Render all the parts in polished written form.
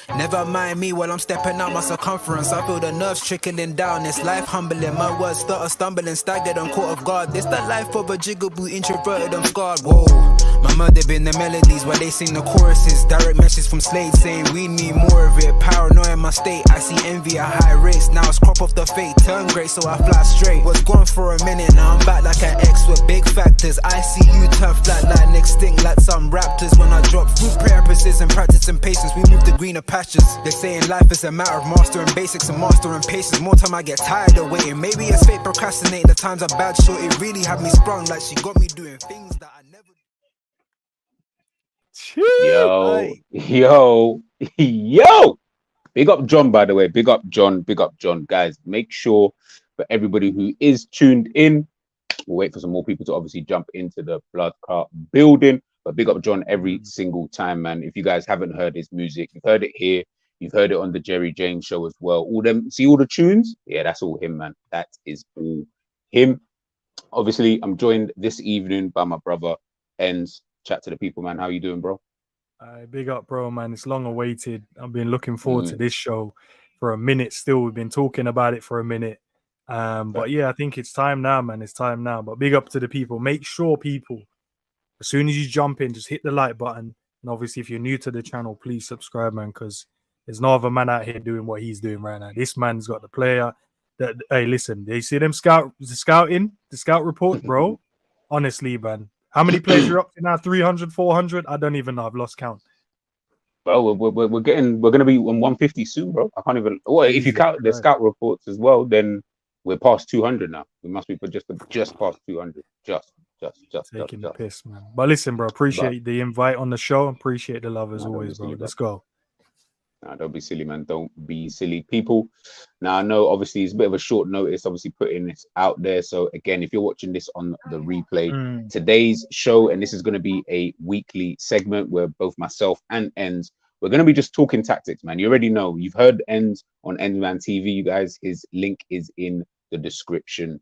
Never mind me while I'm stepping out my circumference. I feel the nerves trickling down. It's life humbling. My words stutter, stumbling, staggered, I'm caught off guard. This the life of a jigaboo, introverted, I'm scarred. Whoa, my mother been the melodies while they sing the choruses. Direct message from Slade saying we need more of it. Paranoia in my state, I see envy at high rates. Now it's crop off the fate, turn great so I fly straight. Was gone for a minute, now I'm back like an X with big factors. I see you turn flat like extinct like some raptors. When I drop through purposes and practicing patience, we move to greener pastures. They say in life it's a matter of mastering basics and mastering patience. More time I get tired of waiting. Maybe it's fate procrastinating. The times are bad, so it really had me sprung. Like she got me doing things that I never. Yo. Big up John, by the way. Big up John. Guys, make sure for everybody who is tuned in, we'll wait for some more people to obviously jump into the blood clot building. But big up John every single time, man. If you guys haven't heard his music, you've heard it here. You've heard it on the Jerry James show as well. All the tunes? Yeah, that's all him, man. That is all him. Obviously, I'm joined this evening by my brother, Endz. Chat to the people, man. How you doing, bro? Big up, bro, man. It's long awaited. I've been looking forward to this show for a minute still. We've been talking about it for a minute. But yeah, I think it's time now, man. It's time now. But big up to the people. Make sure, people, as soon as you jump in, just hit the like button. And obviously, if you're new to the channel, please subscribe, man, because there's no other man out here doing what he's doing right now. This man's got the player. Hey, listen, they see them scout report, bro. Honestly, man. How many players you're up to now? 300, 400? I don't even know. I've lost count. Bro, we're going to be on 150 soon, bro. I can't even. Well, if you count the scout reports as well, then we're past 200 now. We must be just past 200. Just taking the piss, man. But listen, bro, appreciate the invite on the show. Appreciate the love as always, bro. Let's go. Nah, don't be silly, man. Don't be silly, people. Now, I know, obviously, it's a bit of a short notice, obviously, putting this out there. So, again, if you're watching this on the replay, today's show, and this is going to be a weekly segment where both myself and Endz, we're going to be just talking tactics, man. You already know. You've heard Endz on Endman TV, you guys. His link is in the description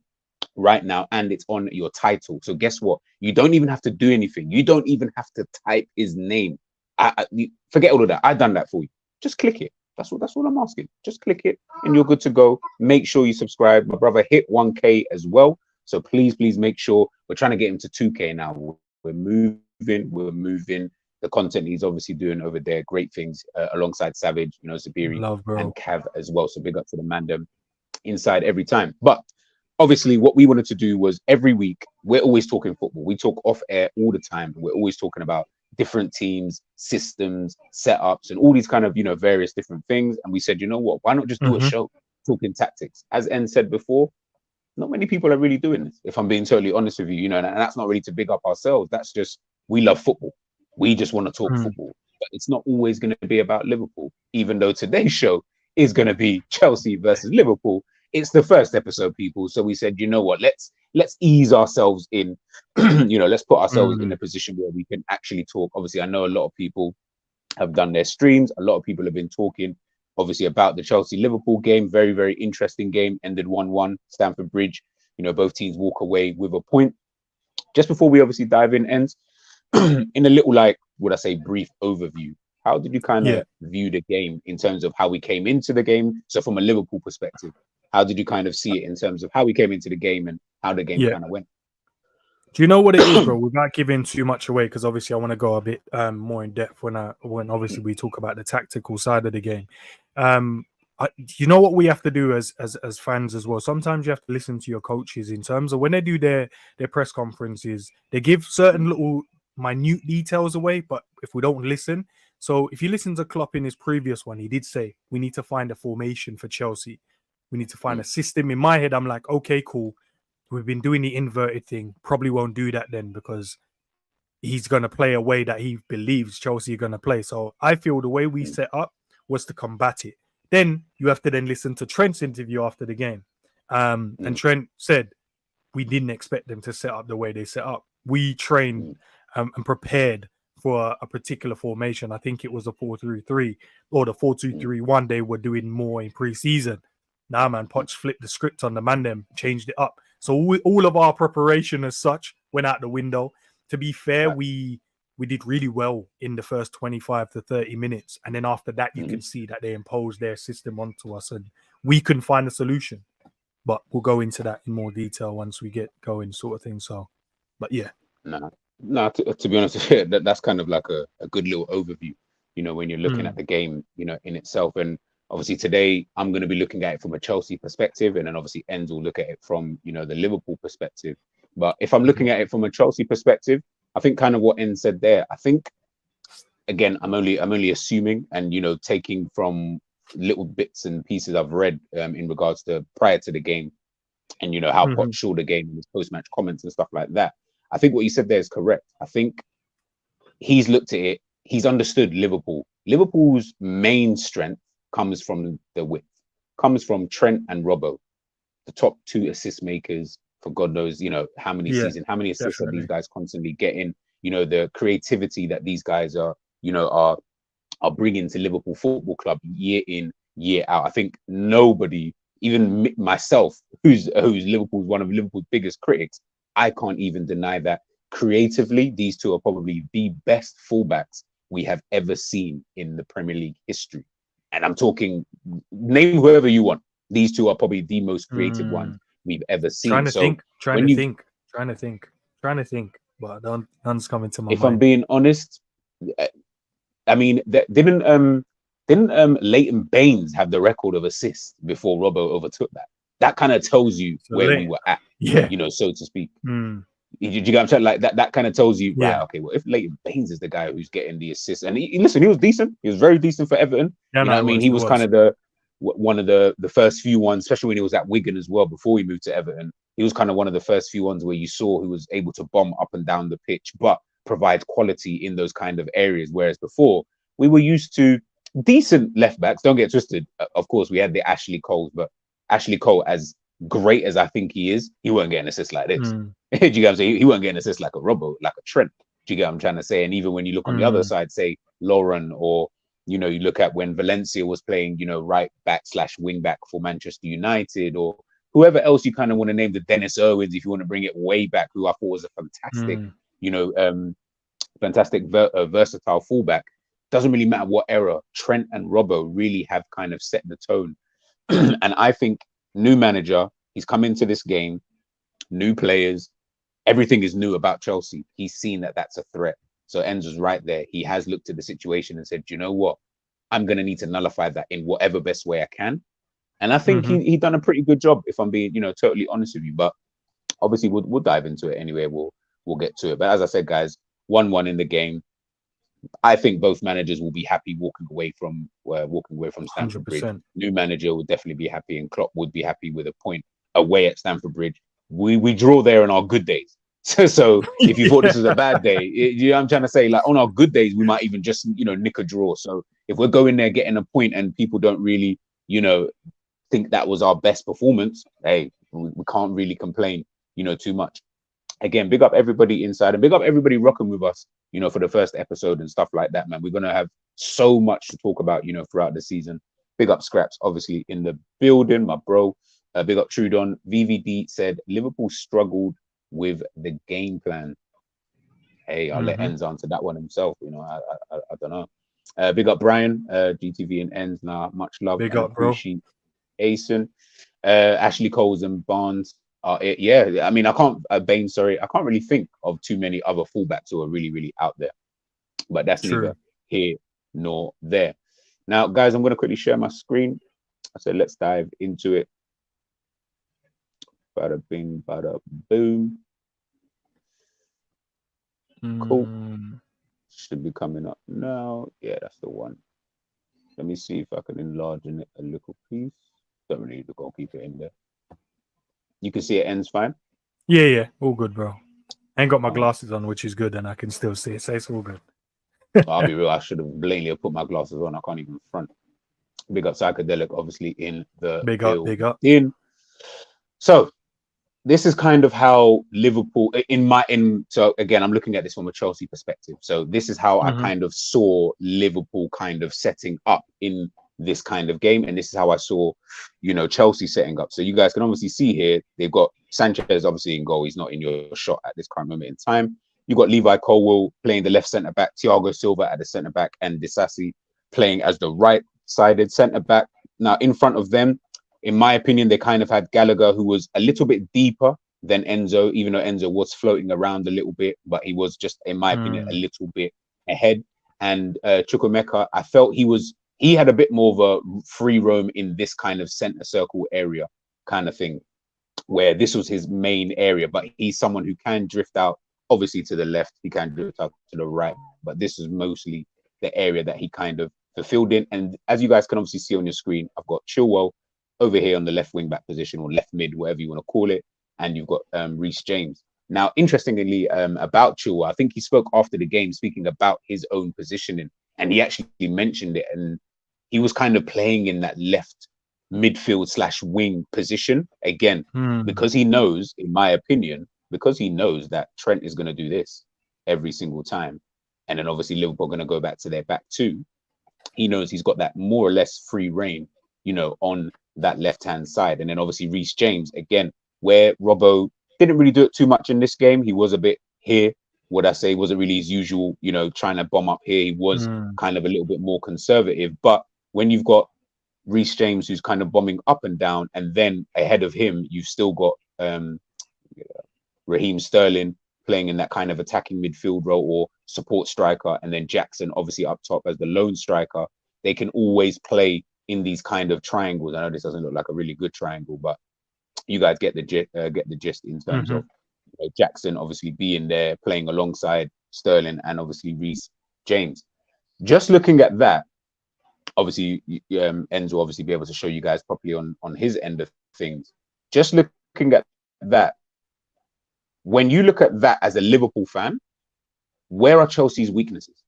right now, and it's on your title. So, guess what? You don't even have to do anything. You don't even have to type his name. Forget all of that. I've done that for you. Just click it. That's what I'm asking. Just click it and you're good to go. Make sure you subscribe. My brother hit 1K as well. So please make sure. We're trying to get him to 2K now. We're moving. The content he's obviously doing over there, great things alongside Savage, Sabiri and Cav as well. So big up to the mandem inside every time. But obviously what we wanted to do was every week, we're always talking football. We talk off air all the time. We're always talking about different teams, systems, setups, and all these kind of, various different things. And we said, you know what, why not just do a show talking tactics? As N said before, not many people are really doing this, if I'm being totally honest with you, and that's not really to big up ourselves. That's just, we love football. We just want to talk football. But it's not always going to be about Liverpool, even though today's show is going to be Chelsea versus Liverpool. It's the first episode, people. So we said, you know what, let's ease ourselves in, let's put ourselves in a position where we can actually talk. Obviously, I know a lot of people have done their streams. A lot of people have been talking, obviously, about the Chelsea-Liverpool game. Very, very interesting game. Ended 1-1, Stamford Bridge. Both teams walk away with a point. Just before we obviously dive in, Endz, in a little, brief overview, how did you kind of view the game in terms of how we came into the game? So from a Liverpool perspective, how did you kind of see it in terms of how we came into the game and how the game kind of went? Do you know what it is, bro? Without giving too much away, because obviously I want to go a bit more in depth when obviously we talk about the tactical side of the game. You know what we have to do as fans as well. Sometimes you have to listen to your coaches in terms of when they do their press conferences. They give certain little minute details away, but if we don't listen. So if you listen to Klopp in his previous one, he did say we need to find a formation for Chelsea. We need to find a system. In my head, I'm like, okay, cool. We've been doing the inverted thing. Probably won't do that then because he's going to play a way that he believes Chelsea are going to play. So I feel the way we set up was to combat it. Then you have to then listen to Trent's interview after the game. And Trent said, we didn't expect them to set up the way they set up. We trained and prepared for a particular formation. I think it was a 4-3-3 or the 4-2-3-1 they were doing more in pre-season. Nah, man, Poch flipped the script on the man, them changed it up. So all of our preparation as such went out the window. To be fair, we we did really well in the first 25 to 30 minutes. And then after that, you Mhm. can see that they imposed their system onto us and we couldn't find a solution. But we'll go into that in more detail once we get going, sort of thing. So, but yeah. No, to be honest, that's kind of like a good little overview, when you're looking at the game, in itself. And obviously today I'm going to be looking at it from a Chelsea perspective, and then obviously Endz will look at it from, the Liverpool perspective. But if I'm looking at it from a Chelsea perspective, I think kind of what Endz said there, I think, again, I'm only assuming and, taking from little bits and pieces I've read in regards to prior to the game and, how Poch saw the game and his post-match comments and stuff like that. I think what you said there is correct. I think he's looked at it, he's understood Liverpool. Liverpool's main strength comes from the width, comes from Trent and Robbo, the top 2 assist makers for God knows, how many seasons, how many assists are these guys constantly getting, the creativity that these guys are, are bringing to Liverpool Football Club year in, year out. I think nobody, even myself, who's Liverpool's one of Liverpool's biggest critics, I can't even deny that creatively, these two are probably the best fullbacks we have ever seen in the Premier League history. And I'm talking, name whoever you want. These two are probably the most creative ones we've ever seen. Trying to think, but none's coming to my mind. If I'm being honest, I mean, didn't Leighton Baines have the record of assists before Robbo overtook that? That kind of tells you where we were at, so to speak. Do you get what I'm saying? Like that kind of tells you, right, okay, well, if Leighton Baines is the guy who's getting the assists, and he was decent. He was very decent for Everton. He was kind of one of the first few ones, especially when he was at Wigan as well, before he moved to Everton. He was kind of one of the first few ones where you saw who was able to bomb up and down the pitch, but provide quality in those kind of areas. Whereas before, we were used to decent left backs. Don't get twisted. Of course, we had the Ashley Coles, but Ashley Cole, as great as I think he is, he weren't getting assists like this. Do you get what I'm saying? He weren't getting assists like a Robbo, like a Trent. Do you get what I'm trying to say? And even when you look on the other side, say Lauren, or you look at when Valencia was playing, right back / wing back for Manchester United, or whoever else you kind of want to name, the Dennis Irwins, if you want to bring it way back, who I thought was a fantastic, versatile fullback. Doesn't really matter what era. Trent and Robbo really have kind of set the tone. And I think new manager, he's come into this game, new players, everything is new about Chelsea. He's seen that that's a threat. So Endz was right there. He has looked at the situation and said, you know what? I'm going to need to nullify that in whatever best way I can. And I think he done a pretty good job, if I'm being, totally honest with you. But obviously we'll dive into it anyway. We'll get to it. But as I said, guys, 1-1 in the game. I think both managers will be happy walking away from Stamford 100%. Bridge. New manager will definitely be happy, and Klopp would be happy with a point away at Stamford Bridge. We draw there on our good days. So if you thought this was a bad day, I'm trying to say, like, on our good days, we might even just nick a draw. So if we're going there getting a point and people don't really think that was our best performance, hey, we can't really complain too much. Again, big up everybody inside and big up everybody rocking with us, for the first episode and stuff like that, man. We're going to have so much to talk about, throughout the season. Big up Scraps, obviously, in the building, my bro. Big up Trudon. VVD said, Liverpool struggled with the game plan. Hey, I'll let Endz answer that one himself. I don't know. Big up Brian, GTV and Endz. Now, much love. Big up, bro. Asen, Ashley Coles and Barnes. Yeah, I mean, I can't really think of too many other fullbacks who are really, really out there. But that's neither here nor there. Now, guys, I'm going to quickly share my screen. So let's dive into it. Bada bing, bada boom. Cool. Should be coming up now. Yeah, that's the one. Let me see if I can enlarge it a little piece. Don't really need to go keep it in there. You can see it ends fine. Yeah, all good, bro. I ain't got my glasses on, which is good, and I can still see it. So it's all good. I'll be real. I should have blatantly put my glasses on. I can't even front. Big up Psychedelic, obviously, in the big up. So this is kind of how Liverpool so again, I'm looking at this from a Chelsea perspective. So this is how I kind of saw Liverpool kind of setting up in this kind of game, and this is how I saw, Chelsea setting up. So you guys can obviously see here, they've got Sanchez obviously in goal. He's not in your shot at this current moment in time. You got Levi Colwill playing the left centre back, Thiago Silva at the centre back, and Disasi playing as the right-sided centre back. Now, in front of them, in my opinion, they kind of had Gallagher, who was a little bit deeper than Enzo, even though Enzo was floating around a little bit, but he was just, in my opinion, a little bit ahead. And Chukwuemeka, I felt he had a bit more of a free roam in this kind of centre circle area kind of thing, where this was his main area, but he's someone who can drift out, obviously to the left, he can drift out to the right, but this is mostly the area that he kind of fulfilled in. And as you guys can obviously see on your screen, I've got Chilwell over here on the left wing back position, or left mid, whatever you want to call it, and you've got Reece James. Now, interestingly, about Chilwell, I think he spoke after the game, speaking about his own positioning, and he actually mentioned it, and he was kind of playing in that left midfield / wing position again, because he knows, in my opinion, because he knows that Trent is going to do this every single time, and then obviously Liverpool are going to go back to their back two. He knows he's got that more or less free reign, you know, on that left-hand side. And then obviously Reece James, again, where Robbo didn't really do it too much in this game. He was a bit here, would I say, wasn't really his usual, you know, trying to bomb up here. He was kind of a little bit more conservative. But when you've got Reece James, who's kind of bombing up and down, and then ahead of him, you've still got Raheem Sterling playing in that kind of attacking midfield role or support striker, and then Jackson obviously up top as the lone striker. They can always play in these kind of triangles. I know this doesn't look like a really good triangle, but you guys get the gist in terms of, you know, Jackson obviously being there, playing alongside Sterling, and obviously Reece James. Just looking at that, obviously Endz will obviously be able to show you guys properly on his end of things. Just looking at that, when you look at that as a Liverpool fan, where are Chelsea's weaknesses?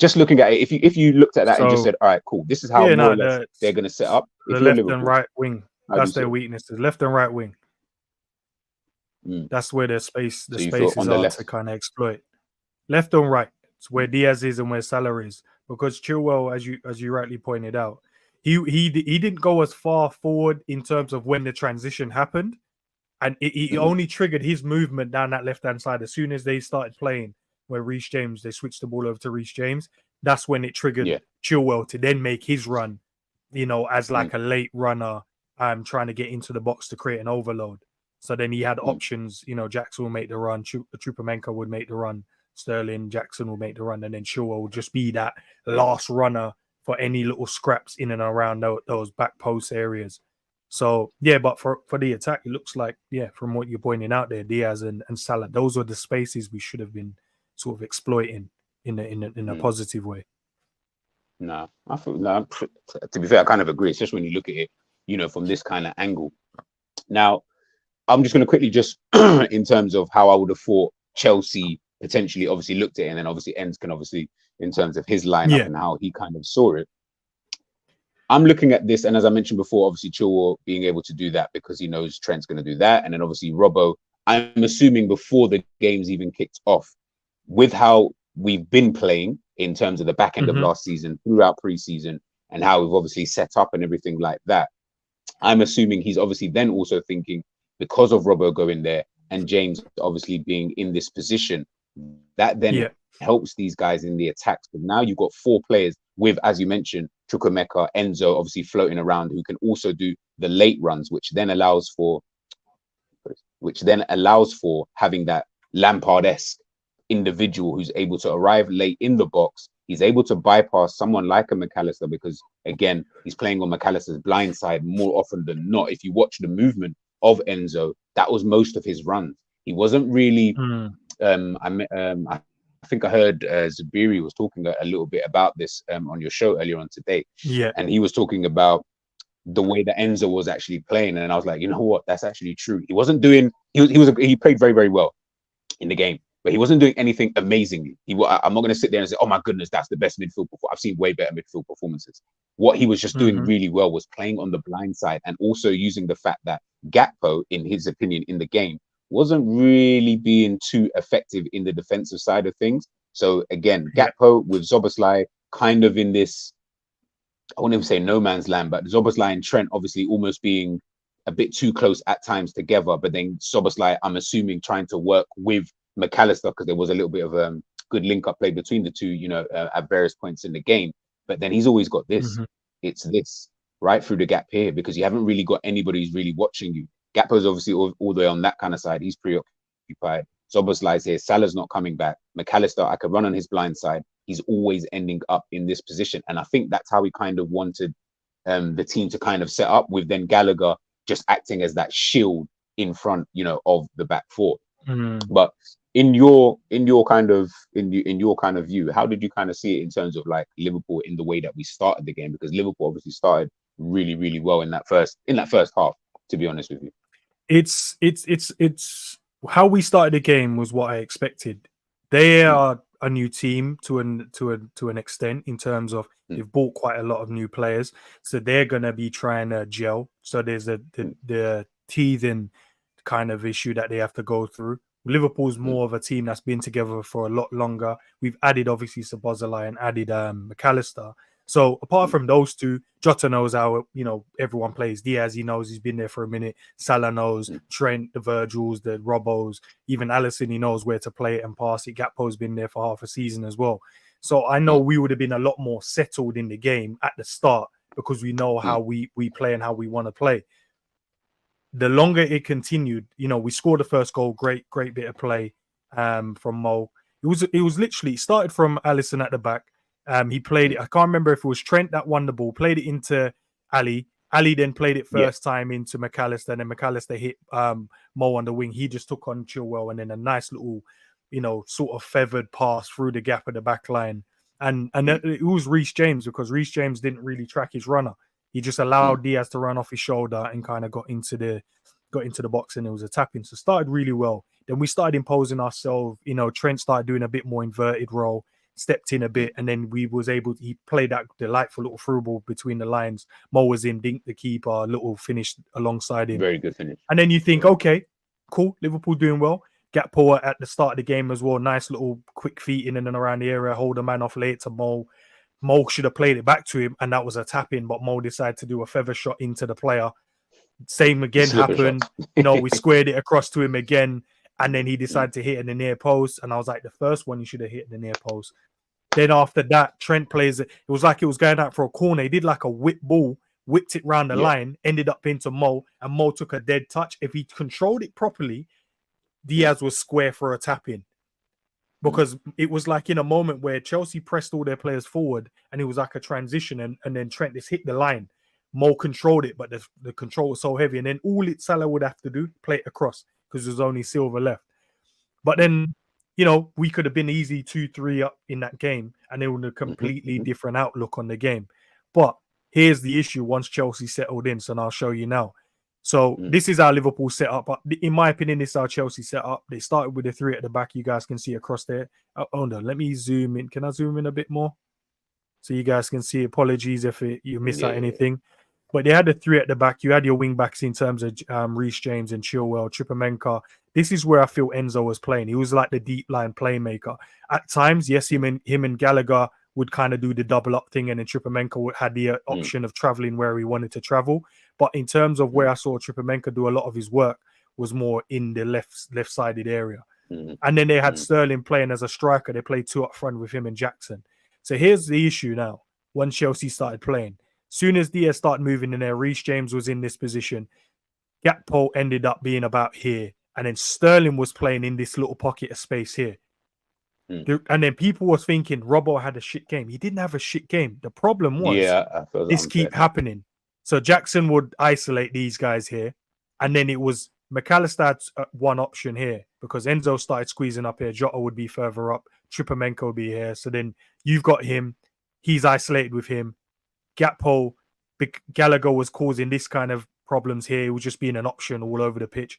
Just looking at it, if you looked at that and just said, all right, cool, this is how more or less they're going to set up. The left and right wing, that's their weaknesses. Left and right wing. That's where the spaces are to kind of exploit. Left and right, it's where Diaz is and where Salah is. Because Chilwell, as you rightly pointed out, he didn't go as far forward in terms of when the transition happened, and it only triggered his movement down that left-hand side as soon as they started playing. Where Reece James, they switched the ball over to Reece James. That's when it triggered Chilwell to then make his run, you know, as like a late runner, trying to get into the box to create an overload. So then he had options, you know, Jackson will make the run, Chukwuemeka would make the run, Sterling, Jackson will make the run, and then Chilwell will just be that last runner for any little scraps in and around those back post areas. So, yeah, but for the attack, it looks like, from what you're pointing out there, Diaz and Salah, those were the spaces we should have been sort of exploiting in a positive way. No, I feel, no, to be fair, I kind of agree, especially when you look at it, you know, from this kind of angle. Now, I'm just going to quickly just, in terms of how I would have thought Chelsea potentially obviously looked at it, and then obviously Endz can obviously, in terms of his lineup and how he kind of saw it. I'm looking at this, and as I mentioned before, obviously Chilwell being able to do that because he knows Trent's going to do that, and then obviously Robbo, I'm assuming before the game's even kicked off, with how we've been playing in terms of the back end of last season, throughout pre-season, and how we've obviously set up and everything like that, I'm assuming he's obviously then also thinking, because of Robbo going there and James obviously being in this position, that then helps these guys in the attacks. But now you've got 4 players with, as you mentioned, Chukwuemeka, Enzo obviously floating around, who can also do the late runs, which then allows for having that Lampard-esque individual who's able to arrive late in the box. He's able to bypass someone like a McAllister because, again, he's playing on McAllister's blind side more often than not. If you watch the movement of Enzo, that was most of his runs. He wasn't really. I think I heard Zabiri was talking a little bit about this on your show earlier on today. Yeah, and he was talking about the way that Enzo was actually playing, and I was like, you know what, that's actually true. He wasn't doing. He played very, very well in the game, but he wasn't doing anything amazingly. I'm not going to sit there and say, oh my goodness, that's the best midfield performance. I've seen way better midfield performances. What he was just doing really well was playing on the blind side, and also using the fact that Gakpo, in his opinion, in the game, wasn't really being too effective in the defensive side of things. So again, Gakpo with Szoboszlai kind of in this, I wouldn't even say no man's land, but Szoboszlai and Trent obviously almost being a bit too close at times together. But then Szoboszlai, I'm assuming, trying to work with McAllister, because there was a little bit of good link up play between the two, at various points in the game. But then he's always got this. It's this right through the gap here, because you haven't really got anybody who's really watching you. Gakpo's obviously all the way on that kind of side. He's preoccupied. Zobos lies here. Salah's not coming back. McAllister, I could run on his blind side. He's always ending up in this position. And I think that's how we kind of wanted the team to kind of set up, with then Gallagher just acting as that shield in front, of the back four. But in your kind of view, how did you kind of see it in terms of like Liverpool in the way that we started the game? Because Liverpool obviously started really, really well in that first half, to be honest with you. It's how we started the game was what I expected. They are a new team to an extent, in terms of they've bought quite a lot of new players, so they're gonna be trying to gel. So there's the teething kind of issue that they have to go through. Liverpool's more of a team that's been together for a lot longer. We've added obviously Szoboszlai and added McAllister. So apart from those two, Jota knows how everyone plays. Diaz, he knows, he's been there for a minute. Salah knows. Trent, the Virgils, the Robos, even Alisson, he knows where to play it and pass it. Gakpo's been there for half a season as well. So I know we would have been a lot more settled in the game at the start, because we know how we play and how we want to play. The longer it continued, we scored the first goal. Great bit of play from Mo. It was literally, it started from Alisson at the back. He played it. I can't remember if it was Trent that won the ball. Played it into Ali. Ali then played it first time into McAllister, and then McAllister hit Mo on the wing. He just took on Chilwell, and then a nice little, sort of feathered pass through the gap of the back line. And it was Reece James, because Reece James didn't really track his runner. He just allowed Diaz to run off his shoulder and kind of got into the box, and it was a tap in. So started really well. Then we started imposing ourselves. Trent started doing a bit more inverted role, stepped in a bit, and then he played that delightful little through ball between the lines. Mo was in, dinked the keeper, little finish alongside him. Very good finish. And then you think, okay, cool, Liverpool doing well. Gakpo at the start of the game as well. Nice little quick feet in and around the area, hold a man off late to Mo. Mo should have played it back to him, and that was a tap in, but Mo decided to do a feather shot into the player. Same again happened. We squared it across to him again, and then he decided to hit in the near post. And I was like, the first one you should have hit in the near post. Then after that, Trent plays it. It was like it was going out for a corner. He did like a whip ball, whipped it round the line, ended up into Mo, and Mo took a dead touch. If he controlled it properly, Diaz was square for a tap in. Because it was like in a moment where Chelsea pressed all their players forward, and it was like a transition, and then Trent just hit the line. Mo controlled it, but the control was so heavy, and then all Salah would have to do, play it across, because there's only Silva left. But then, we could have been easy 2-3 up in that game, and it would have a completely different outlook on the game. But here's the issue once Chelsea settled in, so I'll show you now. So this is our Liverpool set up. In my opinion, this is our Chelsea set up. They started with the three at the back. You guys can see across there. Oh no, let me zoom in. Can I zoom in a bit more? So you guys can see. Apologies if you miss out anything. But they had the three at the back. You had your wing backs in terms of Reece James and Chilwell, Trippier. This is where I feel Enzo was playing. He was like the deep line playmaker. At times, yes, him and Gallagher would kind of do the double up thing, and then Trippier had the option of traveling where he wanted to travel. But in terms of where I saw Trippier do a lot of his work was more in the left-sided area. And then they had Sterling playing as a striker. They played two up front with him and Jackson. So here's the issue now. When Chelsea started playing, soon as Diaz started moving in there, Reece James was in this position. Gakpo ended up being about here. And then Sterling was playing in this little pocket of space here. And then people were thinking Robbo had a shit game. He didn't have a shit game. The problem was this keep happening. So Jackson would isolate these guys here. And then it was McAllister had one option here, because Enzo started squeezing up here. Jota would be further up. Trippier would be here. So then you've got him. He's isolated with him. Gakpo, Gallagher was causing this kind of problems here. It was just being an option all over the pitch.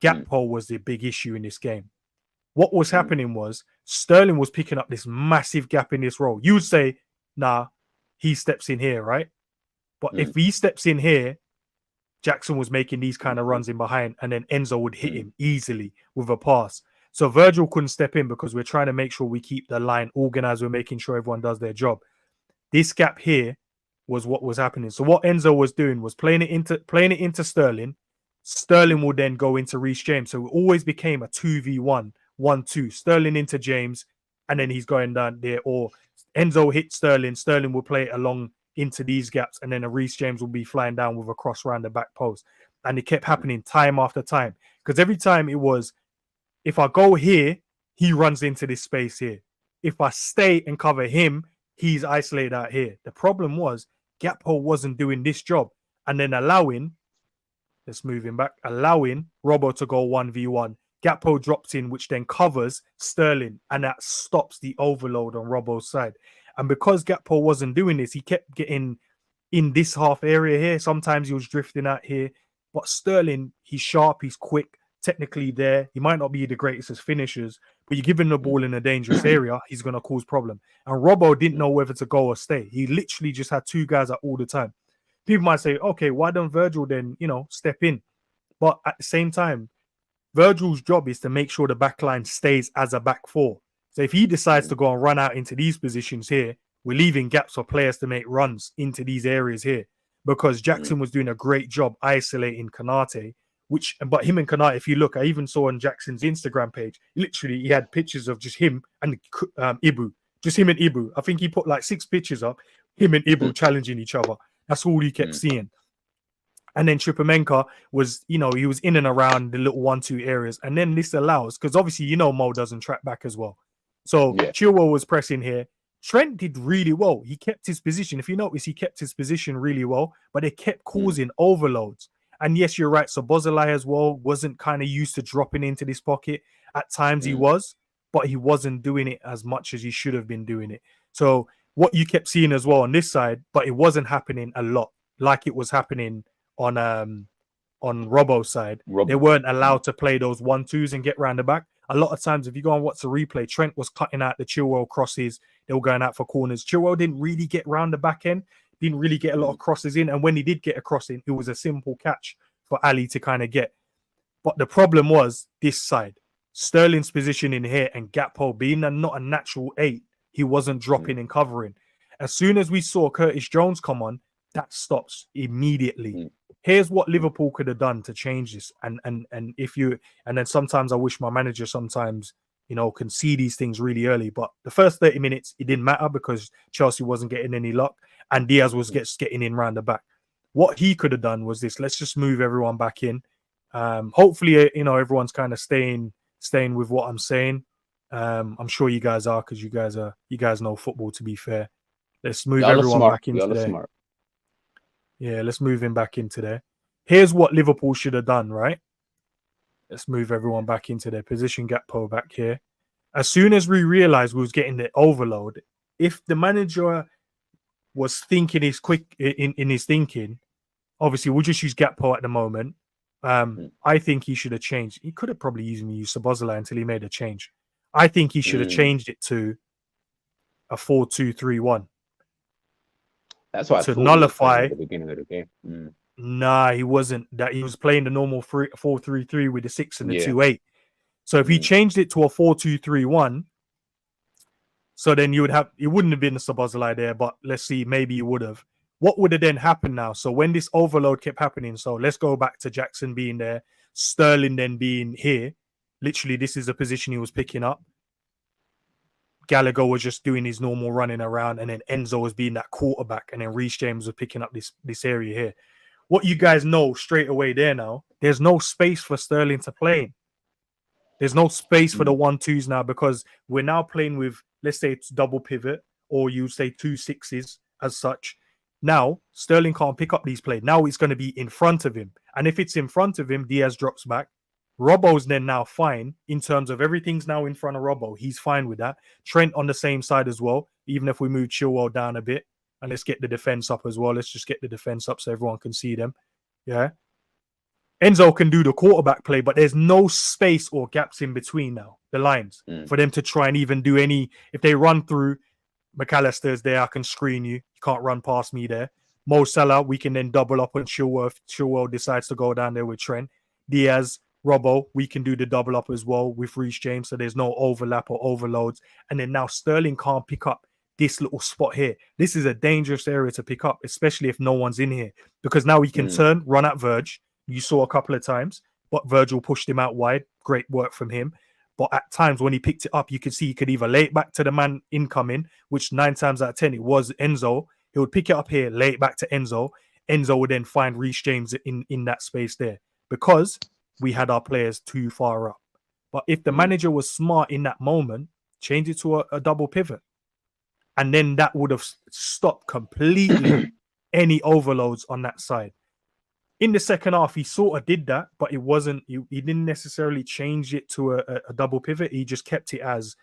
Gakpo was the big issue in this game. What was happening was Sterling was picking up this massive gap in this role. You would say, nah, he steps in here, right? But if he steps in here, Jackson was making these kind of runs in behind, and then Enzo would hit him easily with a pass. So Virgil couldn't step in because we're trying to make sure we keep the line organized. We're making sure everyone does their job. This gap here was what was happening. So what Enzo was doing was playing it into Sterling. Sterling would then go into Reece James. So it always became a 2v1 1-2. Sterling into James, and then he's going down there. Or Enzo hit Sterling. Sterling will play it along into these gaps, and then a Reece James will be flying down with a cross round the back post. And it kept happening time after time. Because every time it was, if I go here, he runs into this space here. If I stay and cover him, he's isolated out here. The problem was Gakpo wasn't doing this job. And then allowing Robbo to go 1v1. Gakpo drops in, which then covers Sterling, and that stops the overload on Robbo's side. And because Gakpo wasn't doing this, he kept getting in this half area here. Sometimes he was drifting out here. But Sterling, he's sharp, he's quick, technically there. He might not be the greatest as finishers, but you give him the ball in a dangerous area, he's going to cause problem. And Robbo didn't know whether to go or stay. He literally just had two guys out all the time. People might say, okay, why don't Virgil then, step in? But at the same time, Virgil's job is to make sure the back line stays as a back four. So if he decides to go and run out into these positions here, we're leaving gaps for players to make runs into these areas here. Because Jackson was doing a great job isolating Konate, but him and Konate, if you look, I even saw on Jackson's Instagram page, literally he had pictures of just him and Ibu. Just him and Ibu. I think he put like 6 pictures up, him and Ibu challenging each other. That's all he kept seeing. And then Tripimenka was, he was in and around the little 1-2 areas. And then this allows, because obviously, Mo doesn't track back as well. So Chilwell was pressing here. Trent did really well. He kept his position. If you notice, he kept his position really well, but it kept causing overloads. And yes, you're right. So Bozolai as well wasn't kind of used to dropping into this pocket. At times he was, but he wasn't doing it as much as he should have been doing it. So what you kept seeing as well on this side, but it wasn't happening a lot like it was happening on Robbo's side. They weren't allowed to play those 1-2s and get round the back. A lot of times, if you go and watch the replay, Trent was cutting out the Chilwell crosses. They were going out for corners. Chilwell didn't really get round the back end, didn't really get a lot of crosses in. And when he did get a cross in, it was a simple catch for Ali to kind of get. But the problem was this side. Sterling's position in here and Gakpo being not a natural 8, he wasn't dropping and covering. As soon as we saw Curtis Jones come on, that stops immediately. Here's what Liverpool could have done to change this. And then sometimes I wish my manager sometimes, can see these things really early. But the first 30 minutes, it didn't matter because Chelsea wasn't getting any luck and Diaz was getting in round the back. What he could have done was this. Let's just move everyone back in. Hopefully, everyone's kind of staying with what I'm saying. I'm sure you guys are, because you guys know football, to be fair. Let's move everyone back into there. Yeah, let's move him back into there. Here's what Liverpool should have done, right? Let's move everyone back into their position. Gakpo back here. As soon as we realized we was getting the overload, if the manager was thinking his quick in his thinking, obviously we'll just use Gakpo at the moment. I think he should have changed. He could have probably used Szoboszlai until he made a change. I think he should have changed it to a 4-2-3-1. That's why to nullify at the beginning of the game. Nah, he wasn't. That he was playing the normal 4-3-3 with the 6 and the 2-8. So if he changed it to a 4-2-3-1, so then it wouldn't have been a Szoboszlai there, but let's see, maybe you would have. What would have then happened now? So when this overload kept happening, so let's go back to Jackson being there, Sterling then being here. Literally, this is the position he was picking up. Gallagher was just doing his normal running around, and then Enzo was being that quarterback, and then Reece James was picking up this area here. What you guys know straight away there now, there's no space for Sterling to play in. There's no space for the 1-2s now, because we're now playing with, let's say it's double pivot, or you say 2 6s as such. Now, Sterling can't pick up these plays. Now it's going to be in front of him. And if it's in front of him, Diaz drops back. Robbo's then now fine in terms of everything's now in front of Robbo. He's fine with that. Trent on the same side as well, even if we move Chilwell down a bit. And let's get the defense up as well. Let's just get the defense up so everyone can see them. Yeah. Enzo can do the quarterback play, but there's no space or gaps in between now, the lines, for them to try and even do any. If they run through, McAllister's there, I can screen you. You can't run past me there. Mo Salah, we can then double up on Chilwell. Chilwell decides to go down there with Trent. Diaz, Robbo, we can do the double up as well with Reece James, so there's no overlap or overloads. And then now Sterling can't pick up this little spot here. This is a dangerous area to pick up, especially if no one's in here, because now he can turn, run at Verge. You saw a couple of times, but Virgil pushed him out wide. Great work from him. But at times when he picked it up, you could see he could either lay it back to the man incoming, which 9 times out of 10 it was Enzo. He would pick it up here, lay it back to Enzo. Enzo would then find Reece James in that space there because we had our players too far up. But if the manager was smart in that moment, change it to a double pivot. And then that would have stopped completely any overloads on that side. In the second half, he sort of did that, but it wasn't, he didn't necessarily change it to a double pivot. He just kept it as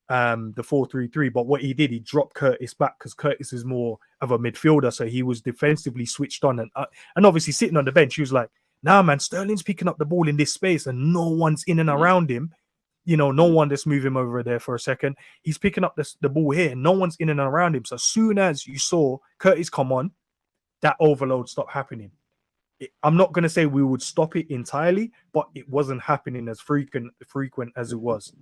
the 4-3-3. But what he did, he dropped Curtis back because Curtis is more of a midfielder. So he was defensively switched on. And obviously sitting on the bench, he was like, nah, man, Sterling's picking up the ball in this space and no one's in and around him. You know, no one just move him over there for a second. He's picking up the ball here. No one's in and around him. So as soon as you saw Curtis come on, that overload stopped happening. I'm not going to say we would stop it entirely, but it wasn't happening as frequent as it was.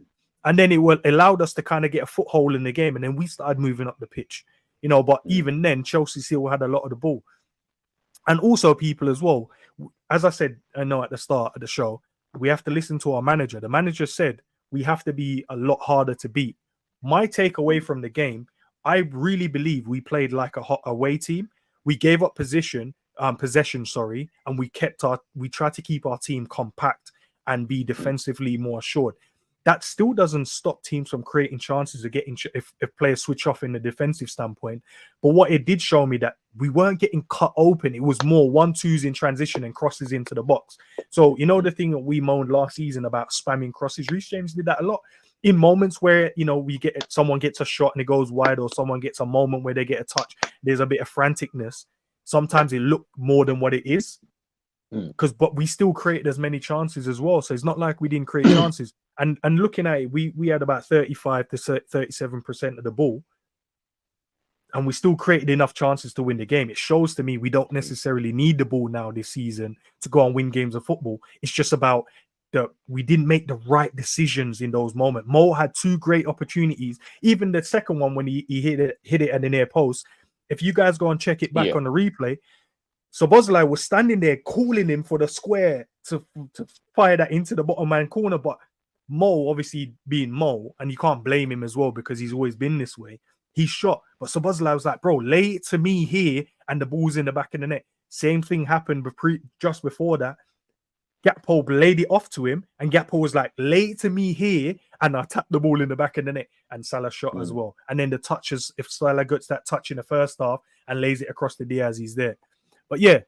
And then it allowed us to kind of get a foothold in the game. And then we started moving up the pitch, you know, but even then, Chelsea still had a lot of the ball. And also people as well. As I said, I know at the start of the show, we have to listen to our manager. The manager said we have to be a lot harder to beat. My takeaway from the game, I really believe we played like a away team. We gave up possession, and we tried to keep our team compact and be defensively more assured. That still doesn't stop teams from creating chances or getting if players switch off in the defensive standpoint. But what it did show me that we weren't getting cut open. It was more 1-2s in transition and crosses into the box. So, you know, the thing that we moaned last season about spamming crosses, Reece James did that a lot. In moments where, you know, someone gets a shot and it goes wide, or someone gets a moment where they get a touch, there's a bit of franticness. Sometimes it looked more than what it is. But we still created as many chances as well. So it's not like we didn't create chances. And looking at it, we had about 35 to 37% of the ball. And we still created enough chances to win the game. It shows to me we don't necessarily need the ball now this season to go and win games of football. It's just about we didn't make the right decisions in those moments. Mo had 2 great opportunities. Even the second one when he hit it at the near post. If you guys go and check it back on the replay, so Bosley was standing there calling him for the square to fire that into the bottom man corner. But Mo, obviously being Mo, and you can't blame him as well because he's always been this way, he shot. But Szoboszlai was like, bro, lay it to me here, and the ball's in the back of the net. Same thing happened just before that. Gakpo laid it off to him, and Gakpo was like, lay it to me here, and I tapped the ball in the back of the net, and Salah shot as well. And then the touches, if Salah gets that touch in the first half and lays it across the Diaz, he's there. But yeah,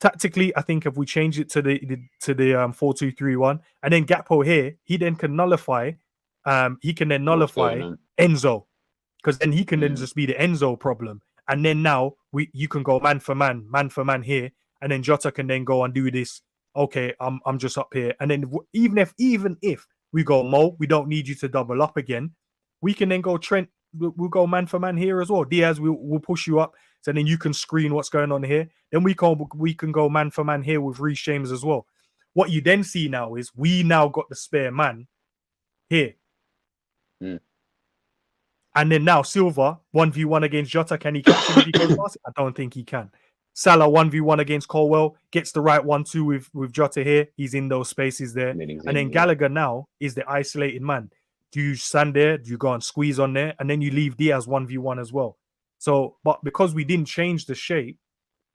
tactically, I think if we change it to the 4-2-3-1, and then Gakpo here, he then can nullify. He can then nullify Enzo, because then he can then just be the Enzo problem. And then now you can go man for man here, and then Jota can then go and do this. Okay, I'm just up here, and then even if we go Mo, we don't need you to double up again. We can then go Trent. We'll go man for man here as well. Diaz, we'll push you up, so then you can screen what's going on here. Then we can go man for man here with Reece James as well. What you then see now is we now got the spare man here. And then now Silva 1v1 against Jota. Can he catch him if he goes past it? I don't think he can. Salah 1v1 against Colwell, gets the right 1-2 with Jota here. He's in those spaces there. And then Gallagher now is the isolated man. Do you stand there? Do you go and squeeze on there? And then you leave Diaz 1v1 as well. So, but because we didn't change the shape,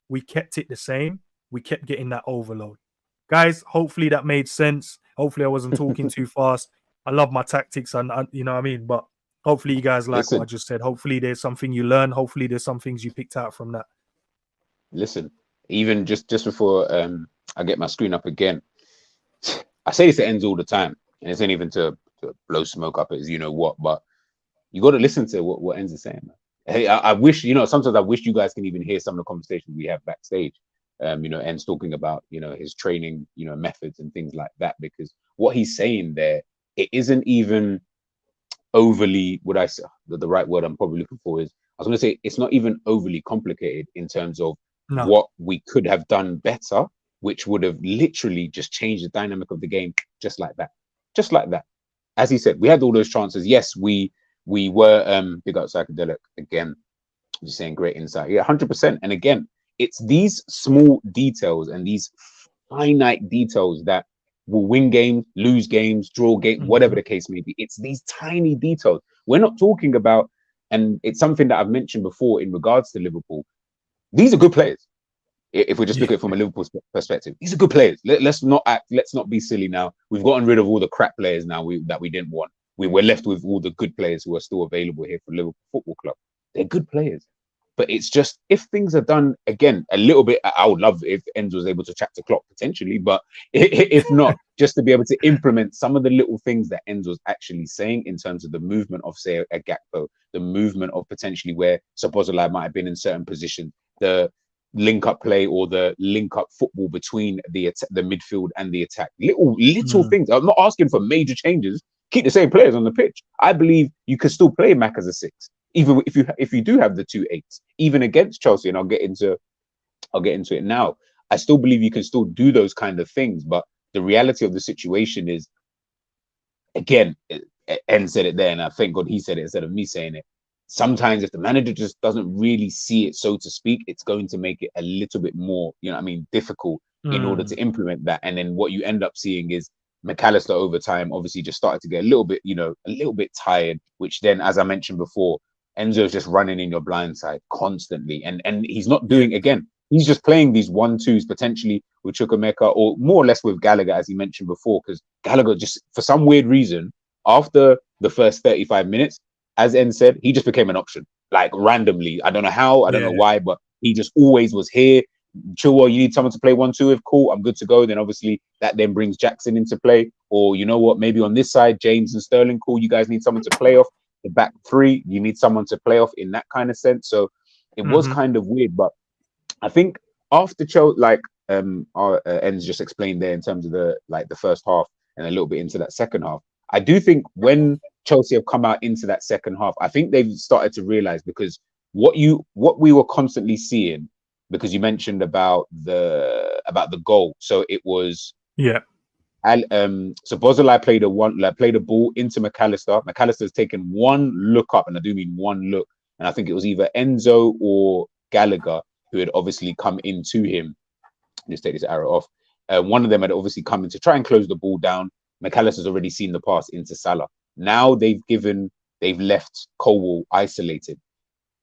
we kept it the same. We kept getting that overload. Guys, hopefully that made sense. Hopefully I wasn't talking too fast. I love my tactics, and you know what I mean? But hopefully you guys like what I just said. Hopefully there's something you learn. Hopefully there's some things you picked out from that. Listen, even just before I get my screen up again, I say this to Endz all the time, and it's not even to blow smoke up as you know what, but you got to listen to what Endz is saying, man. Hey, I wish, you know, sometimes I wish you guys can even hear some of the conversations we have backstage. You know, Endz talking about, you know, his training, you know, methods and things like that, because what he's saying there, it isn't even overly, would I say, the right word I'm probably looking for is, I was going to say, it's not even overly complicated in terms of what we could have done better, which would have literally just changed the dynamic of the game just like that. Just like that. As he said, we had all those chances. Yes, we were big up Psychedelic again. Just saying great insight. Yeah, 100%. And again, it's these small details and these finite details that will win games, lose games, draw games, whatever the case may be. It's these tiny details. We're not talking about, and it's something that I've mentioned before in regards to Liverpool. These are good players. If we just look at it from a Liverpool perspective, these are good players. Let's not be silly now. We've gotten rid of all the crap players now that we didn't want. We're left with all the good players who are still available here for Liverpool Football Club. They're good players. But it's just, if things are done again a little bit, I would love if Endz was able to chat to Klopp potentially, but if not, just to be able to implement some of the little things that Endz was actually saying in terms of the movement of, say, a Gakpo, the movement of potentially where Szoboszlai might have been in certain positions, the link-up play or the link-up football between the midfield and the attack. Little things. I'm not asking for major changes. Keep the same players on the pitch. I believe you could still play Mac as a 6. Even if you do have the 2 8s, even against Chelsea, and I'll get into it now. I still believe you can still do those kind of things, but the reality of the situation is, again, Endz said it there, and I thank God he said it instead of me saying it. Sometimes if the manager just doesn't really see it, so to speak, it's going to make it a little bit more, difficult in order to implement that. And then what you end up seeing is McAllister over time obviously just started to get a little bit tired, which then, as I mentioned before, Enzo's just running in your blind side constantly. And he's not doing, again, he's just playing these 1-2s potentially with Chukwuemeka or more or less with Gallagher, as he mentioned before, because Gallagher just, for some weird reason, after the first 35 minutes, as Endz said, he just became an option, like randomly. I don't know how, I don't know why, but he just always was here. Chilwell, you need someone to play 1-2 with, cool, I'm good to go. Then obviously that then brings Jackson into play. Or you know what, maybe on this side, James and Sterling, cool, you guys need someone to play off. The back 3, you need someone to play off in that kind of sense. So it was kind of weird, but I think after Chelsea, like our Endz just explained there in terms of the first half and a little bit into that second half, I do think when Chelsea have come out into that second half, I think they've started to realize, because what we were constantly seeing, because you mentioned about the goal, so it was Szoboszlai played a ball into McAllister. McAllister's taken one look up, and I do mean one look, and I think it was either Enzo or Gallagher who had obviously come into him. Just take this arrow off. One of them had obviously come in to try and close the ball down. McAllister's already seen the pass into Salah. Now they've left Colwill isolated.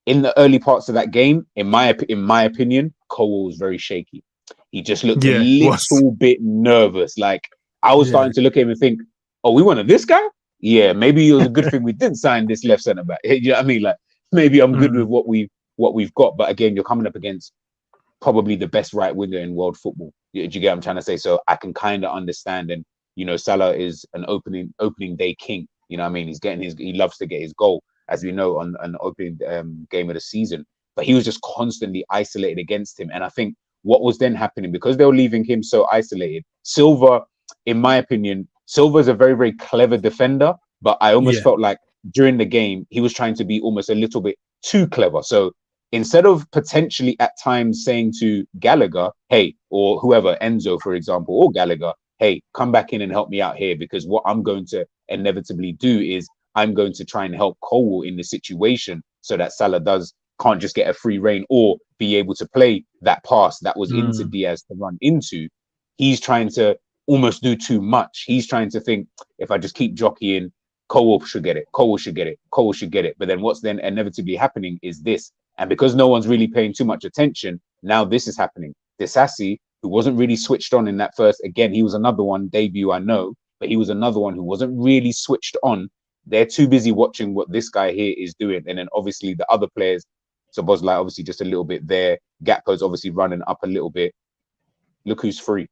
In the early parts of that game, in my opinion, Colwill was very shaky. He just looked a little bit nervous. Like, I was starting to look at him and think, oh, we wanted this guy? Yeah, maybe it was a good thing we didn't sign this left centre back. You know what I mean? Like, maybe I'm good with what we've got. But again, you're coming up against probably the best right winger in world football. Do you get what I'm trying to say? So I can kind of understand. And Salah is an opening day king. You know what I mean? He loves to get his goal, as we know, on an opening game of the season. But he was just constantly isolated against him. And I think what was then happening, because they were leaving him so isolated, Silva, in my opinion, Silva's a very, very clever defender, but I almost felt like during the game, he was trying to be almost a little bit too clever. So instead of potentially at times saying to Gallagher, hey, or whoever, Enzo, for example, or Gallagher, hey, come back in and help me out here, because what I'm going to inevitably do is I'm going to try and help Colwill in the situation so that Salah can't just get a free reign or be able to play that pass that was into Diaz to run into. He's trying to almost do too much. He's trying to think, if I just keep jockeying, Colwill should get it. Colwill should get it. Colwill should get it. But then what's then inevitably happening is this. And because no one's really paying too much attention, now this is happening. Disasi, who wasn't really switched on in that first, again, he was another one, debut, I know, but he was another one who wasn't really switched on. They're too busy watching what this guy here is doing. And then obviously the other players, Szoboszlai obviously just a little bit there. Gakpo's obviously running up a little bit. Look who's free.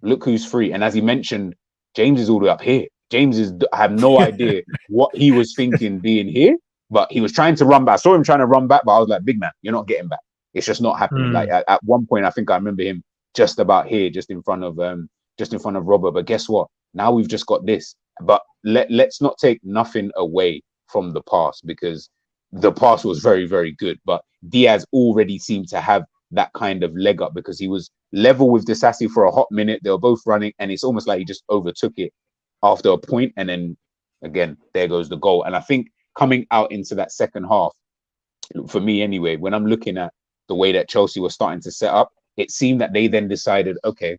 Look who's free. And as he mentioned, James is all the way up here. I have no idea what he was thinking being here, but he was trying to run back. I saw him trying to run back, but I was like, big man, you're not getting back. It's just not happening. Like at one point, I think I remember him just about here, just in front of Robert. But guess what? Now we've just got this. But let's not take nothing away from the pass, because the pass was very, very good. But Diaz already seemed to have that kind of leg up, because he was level with Disasi for a hot minute. They were both running, and it's almost like he just overtook it after a point. And then again, there goes the goal. And I think coming out into that second half, for me anyway, when I'm looking at the way that Chelsea was starting to set up, it seemed that they then decided, okay,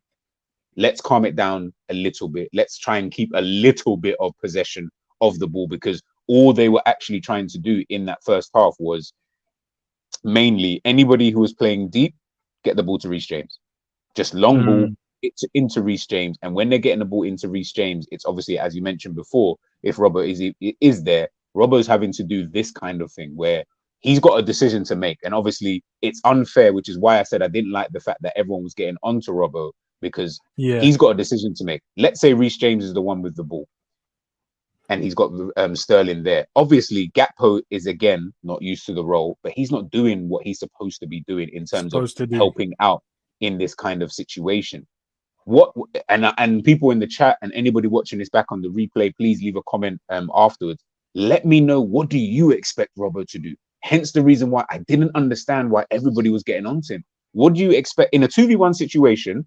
let's calm it down a little bit. Let's try and keep a little bit of possession of the ball, because all they were actually trying to do in that first half was mainly anybody who was playing deep, get the ball to Reece James. Just long ball into Reece James. And when they're getting the ball into Reece James, it's obviously, as you mentioned before, if Robbo is there, Robbo's having to do this kind of thing where he's got a decision to make. And obviously it's unfair, which is why I said I didn't like the fact that everyone was getting onto Robbo, because he's got a decision to make. Let's say Reece James is the one with the ball and he's got Sterling there. Obviously, Gakpo is, again, not used to the role, but he's not doing what he's supposed to be doing in terms of helping out in this kind of situation. And people in the chat and anybody watching this back on the replay, please leave a comment afterwards. Let me know, what do you expect Robbo to do? Hence the reason why I didn't understand why everybody was getting on to him. What do you expect in a 2v1 situation?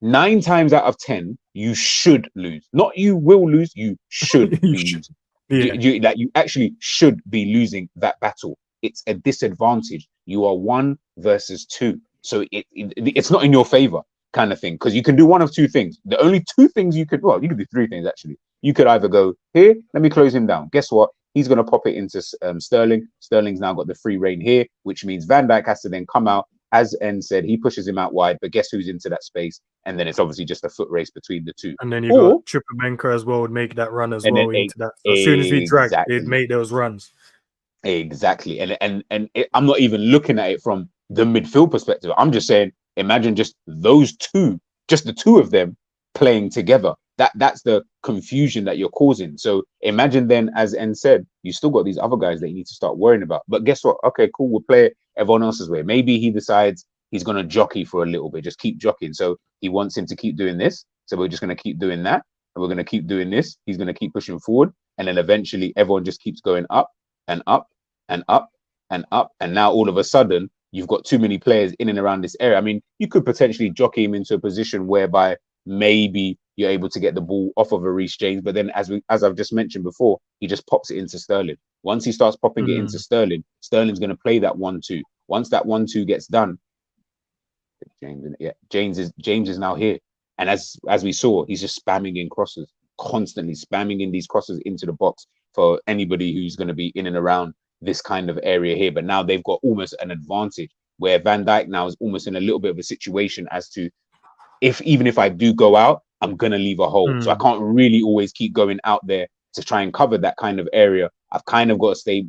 9 times out of 10, you should lose. Not you will lose, you should be losing. You actually should be losing that battle. It's a disadvantage. You are 1 versus 2. So it's not in your favor, kind of thing. Because you can do one of 2 things. The only 2 things you could do 3 things actually. You could either go, here, let me close him down. Guess what? He's going to pop it into Sterling. Sterling's now got the free reign here, which means Van Dijk has to then come out. As Endz said, he pushes him out wide, but guess who's into that space? And then it's obviously just a foot race between the 2. And then you got Chukwuemeka as well, would make that run as well into that. So as soon as he dragged, it'd make those runs. Exactly. And I'm not even looking at it from the midfield perspective. I'm just saying, imagine just those 2, just the 2 of them playing together. That's the confusion that you're causing. So imagine then, as Endz said, you still got these other guys that you need to start worrying about. But guess what? Okay, cool. We'll play it everyone else's way. Maybe he decides he's going to jockey for a little bit, just keep jockeying. So he wants him to keep doing this. So we're just going to keep doing that. And we're going to keep doing this. He's going to keep pushing forward. And then eventually everyone just keeps going up and up and up and up. And now all of a sudden, you've got too many players in and around this area. I mean, you could potentially jockey him into a position whereby maybe you're able to get the ball off of a Reece James. But then as I've just mentioned before, he just pops it into Sterling. Once he starts popping it into Sterling, Sterling's going to play that 1-2. Once that 1-2 gets done, James is now here. And as we saw, he's just spamming in crosses, constantly spamming in these crosses into the box for anybody who's going to be in and around this kind of area here. But now they've got almost an advantage where Van Dijk now is almost in a little bit of a situation as to, even if I do go out, I'm going to leave a hole. So I can't really always keep going out there to try and cover that kind of area. I've kind of got to stay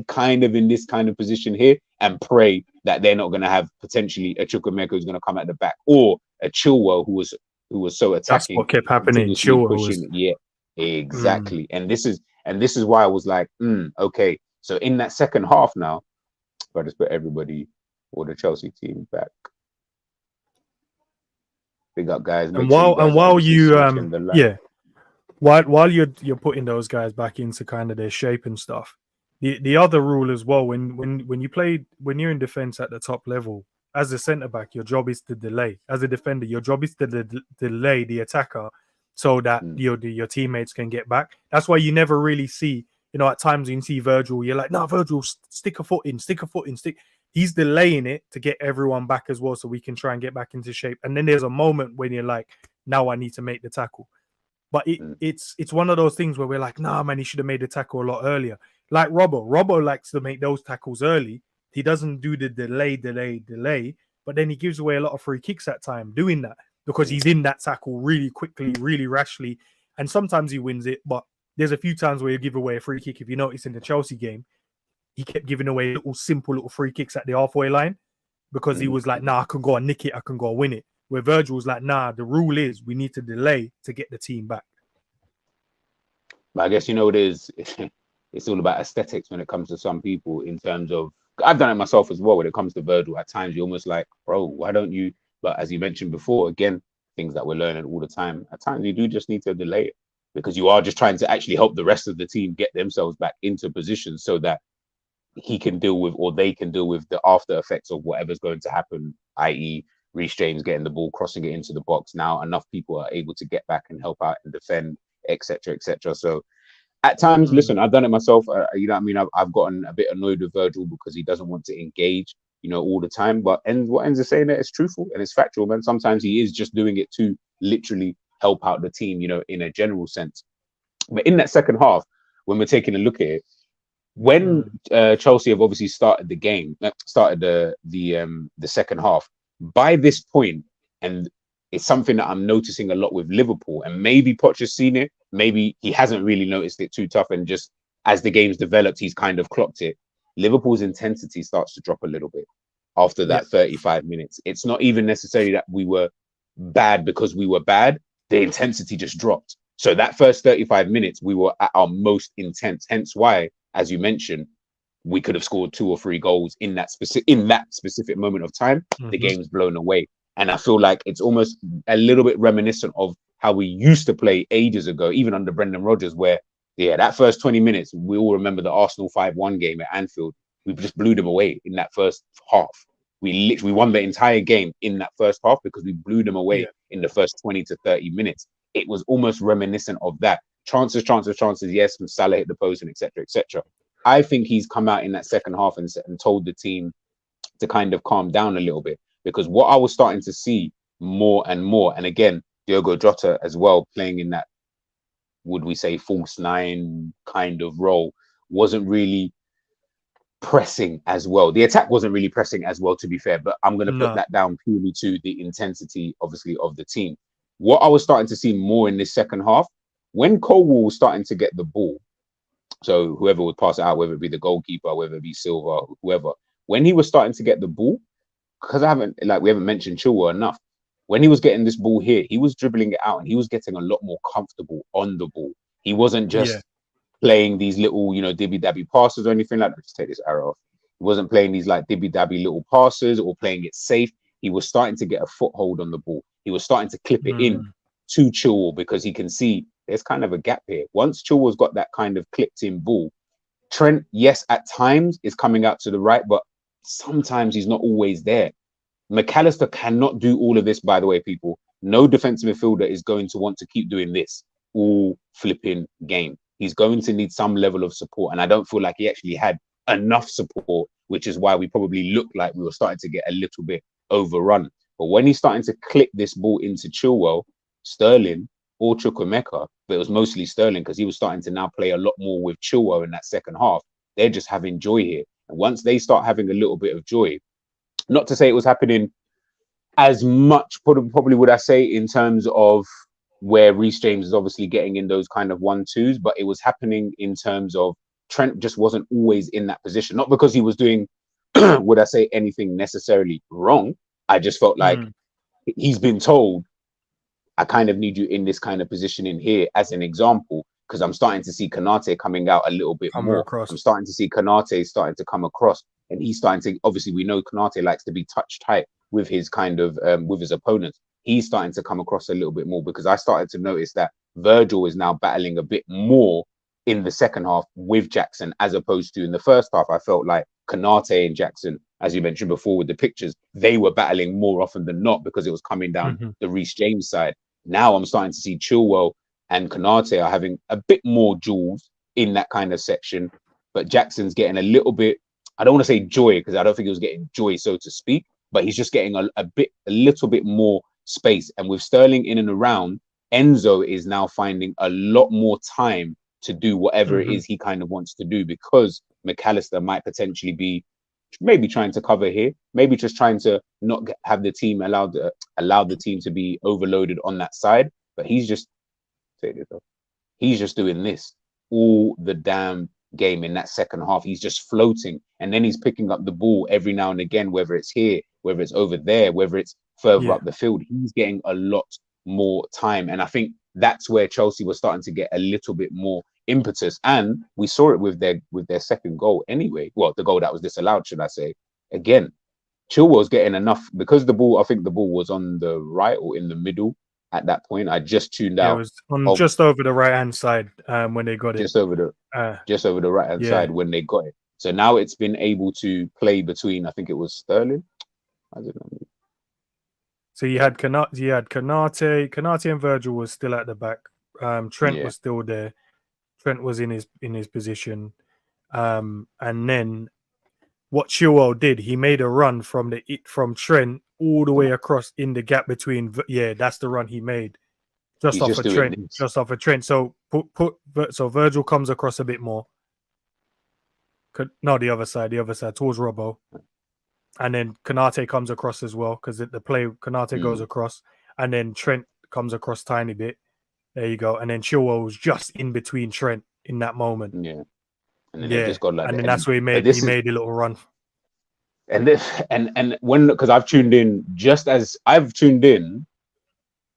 kind of in this kind of position here and pray that they're not going to have potentially a Chukwuemeka who's going to come at the back, or a Chilwell who was so attacking. That's what kept happening. Yeah, exactly. And this is why I was like, okay. So in that second half now, if I just put everybody or the Chelsea team back. Big up, guys. While you're putting those guys back into kind of their shape and stuff, the other rule as well, when you're in defense at the top level, as a centre back, your job is to delay. As a defender, your job is to delay the attacker so that your teammates can get back. That's why you never really see, at times when you see Virgil, you're like, no, Virgil, stick a foot in. He's delaying it to get everyone back as well, so we can try and get back into shape. And then there's a moment when you're like, now I need to make the tackle. But it's one of those things where we're like, nah, man, he should have made the tackle a lot earlier. Like Robbo. Robbo likes to make those tackles early. He doesn't do the delay, but then he gives away a lot of free kicks at time doing that because he's in that tackle really quickly, really rashly. And sometimes he wins it, but there's a few times where you give away a free kick. If you notice in the Chelsea game, he kept giving away simple little free kicks at the halfway line because he was like, nah, I can go and nick it. I can go and win it. Where Virgil was like, nah, the rule is we need to delay to get the team back. But I guess, it is, it's all about aesthetics when it comes to some people in terms of, I've done it myself as well when it comes to Virgil. At times you're almost like, bro, why don't you? But as you mentioned before, again, things that we're learning all the time, at times you do just need to delay it because you are just trying to actually help the rest of the team get themselves back into position so that he can deal with, or they can deal with, the after effects of whatever's going to happen, i.e. Reece James getting the ball, crossing it into the box. Now enough people are able to get back and help out and defend, etc., etc. So at times, listen, I've done it myself. You know what I mean? I've gotten a bit annoyed with Virgil because he doesn't want to engage, all the time. But what Endz is saying there is truthful and it's factual, man. Sometimes he is just doing it to literally help out the team, in a general sense. But in that second half, when we're taking a look at it, when Chelsea have obviously started the game, started the second half, by this point, and it's something that I'm noticing a lot with Liverpool, and maybe Poch has seen it, maybe he hasn't really noticed it too tough, and just as the game's developed, he's kind of clocked it. Liverpool's intensity starts to drop a little bit after that 35 minutes. It's not even necessarily that we were bad because we were bad. The intensity just dropped. So that first 35 minutes, we were at our most intense. Hence why, as you mentioned, we could have scored 2 or 3 goals in that specific moment of time. The game's blown away. And I feel like it's almost a little bit reminiscent of how we used to play ages ago, even under Brendan Rodgers, where, that first 20 minutes, we all remember the Arsenal 5-1 game at Anfield. We just blew them away in that first half. We literally won the entire game in that first half because we blew them away in the first 20 to 30 minutes. It was almost reminiscent of that. Chances, yes, from Salah hit the post and etc., etc. I think he's come out in that second half and told the team to kind of calm down a little bit, because what I was starting to see more and more, and again, Diogo Jota as well, playing in that, would we say, false 9 kind of role, wasn't really pressing as well. The attack wasn't really pressing as well, to be fair, but I'm going to put that down purely to the intensity, obviously, of the team. What I was starting to see more in this second half, when Colwell was starting to get the ball, so whoever would pass it out, whether it be the goalkeeper, whether it be Silva, whoever, when he was starting to get the ball, because we haven't mentioned Chilwell enough, when he was getting this ball here, he was dribbling it out and he was getting a lot more comfortable on the ball. He wasn't just playing these little, dibby-dabby passes or anything like that. Just take this arrow off. He wasn't playing these like dibby-dabby little passes or playing it safe. He was starting to get a foothold on the ball. He was starting to clip it in to Chilwell, because he can see there's kind of a gap here. Once Chilwell's got that kind of clipped in ball, Trent, yes, at times is coming out to the right, but sometimes he's not always there. McAllister cannot do all of this, by the way, people. No defensive midfielder is going to want to keep doing this all flipping game. He's going to need some level of support, and I don't feel like he actually had enough support, which is why we probably looked like we were starting to get a little bit overrun. But when he's starting to clip this ball into Chilwell, Sterling, or Chukwuemeka, but it was mostly Sterling because he was starting to now play a lot more with Chilwell in that second half. They're just having joy here. And once they start having a little bit of joy, not to say it was happening as much, probably would I say, in terms of where Reece James is obviously getting in those kind of 1-2s, but it was happening in terms of Trent just wasn't always in that position. Not because he was doing, would I say, anything necessarily wrong. I just felt like he's been told, I kind of need you in this kind of position in here, as an example, because I'm starting to see Konate coming out a little bit more. I'm starting to see Konate starting to come across, and he's starting to, obviously we know Konate likes to be touch tight with his kind of, with his opponents. He's starting to come across a little bit more, because I started to notice that Virgil is now battling a bit more in the second half with Jackson, as opposed to in the first half. I felt like Konate and Jackson, as you mentioned before with the pictures, they were battling more often than not because it was coming down the Reece James side. Now I'm starting to see Chilwell and Konate are having a bit more duels in that kind of section, but Jackson's getting a little bit, I don't want to say joy, because I don't think he was getting joy, so to speak, but he's just getting a little bit more space. And with Sterling in and around, Enzo is now finding a lot more time to do whatever it is he kind of wants to do, because McAllister might potentially be maybe trying to cover here, maybe just trying to not have the team allow the team to be overloaded on that side. But he's just doing this all the damn game in that second half. He's just floating, and then he's picking up the ball every now and again, whether it's here, whether it's over there, whether it's further up the field. He's getting a lot more time, and I think that's where Chelsea was starting to get a little bit more impetus, and we saw it with their second goal anyway. Well, the goal that was disallowed, should I say. Again, Chilwell's getting enough, because the ball, I think the ball was on the right or in the middle at that point. I just tuned out. It was on just over the right hand side when they got it. Just over the right hand side when they got it. So now it's been able to play between, I think it was Sterling. I don't know. So you had Konate and Virgil was still at the back. Trent was still there. Trent was in his position, and then what Chilwell did, he made a run from Trent all the way across in the gap between. Yeah, that's the run he made. Just He's off just a doing Trent. this. Just off a Trent. So so Virgil comes across a bit more. No, the other side towards Robbo. And then Kanate comes across as well because the play Kanate goes across, and then Trent comes across tiny bit. There you go. And then Chilwell was just in between Trent in that moment. Yeah. And then they've just got like and the then that's where he made a little run. And this and when, because I've tuned in just as I've tuned in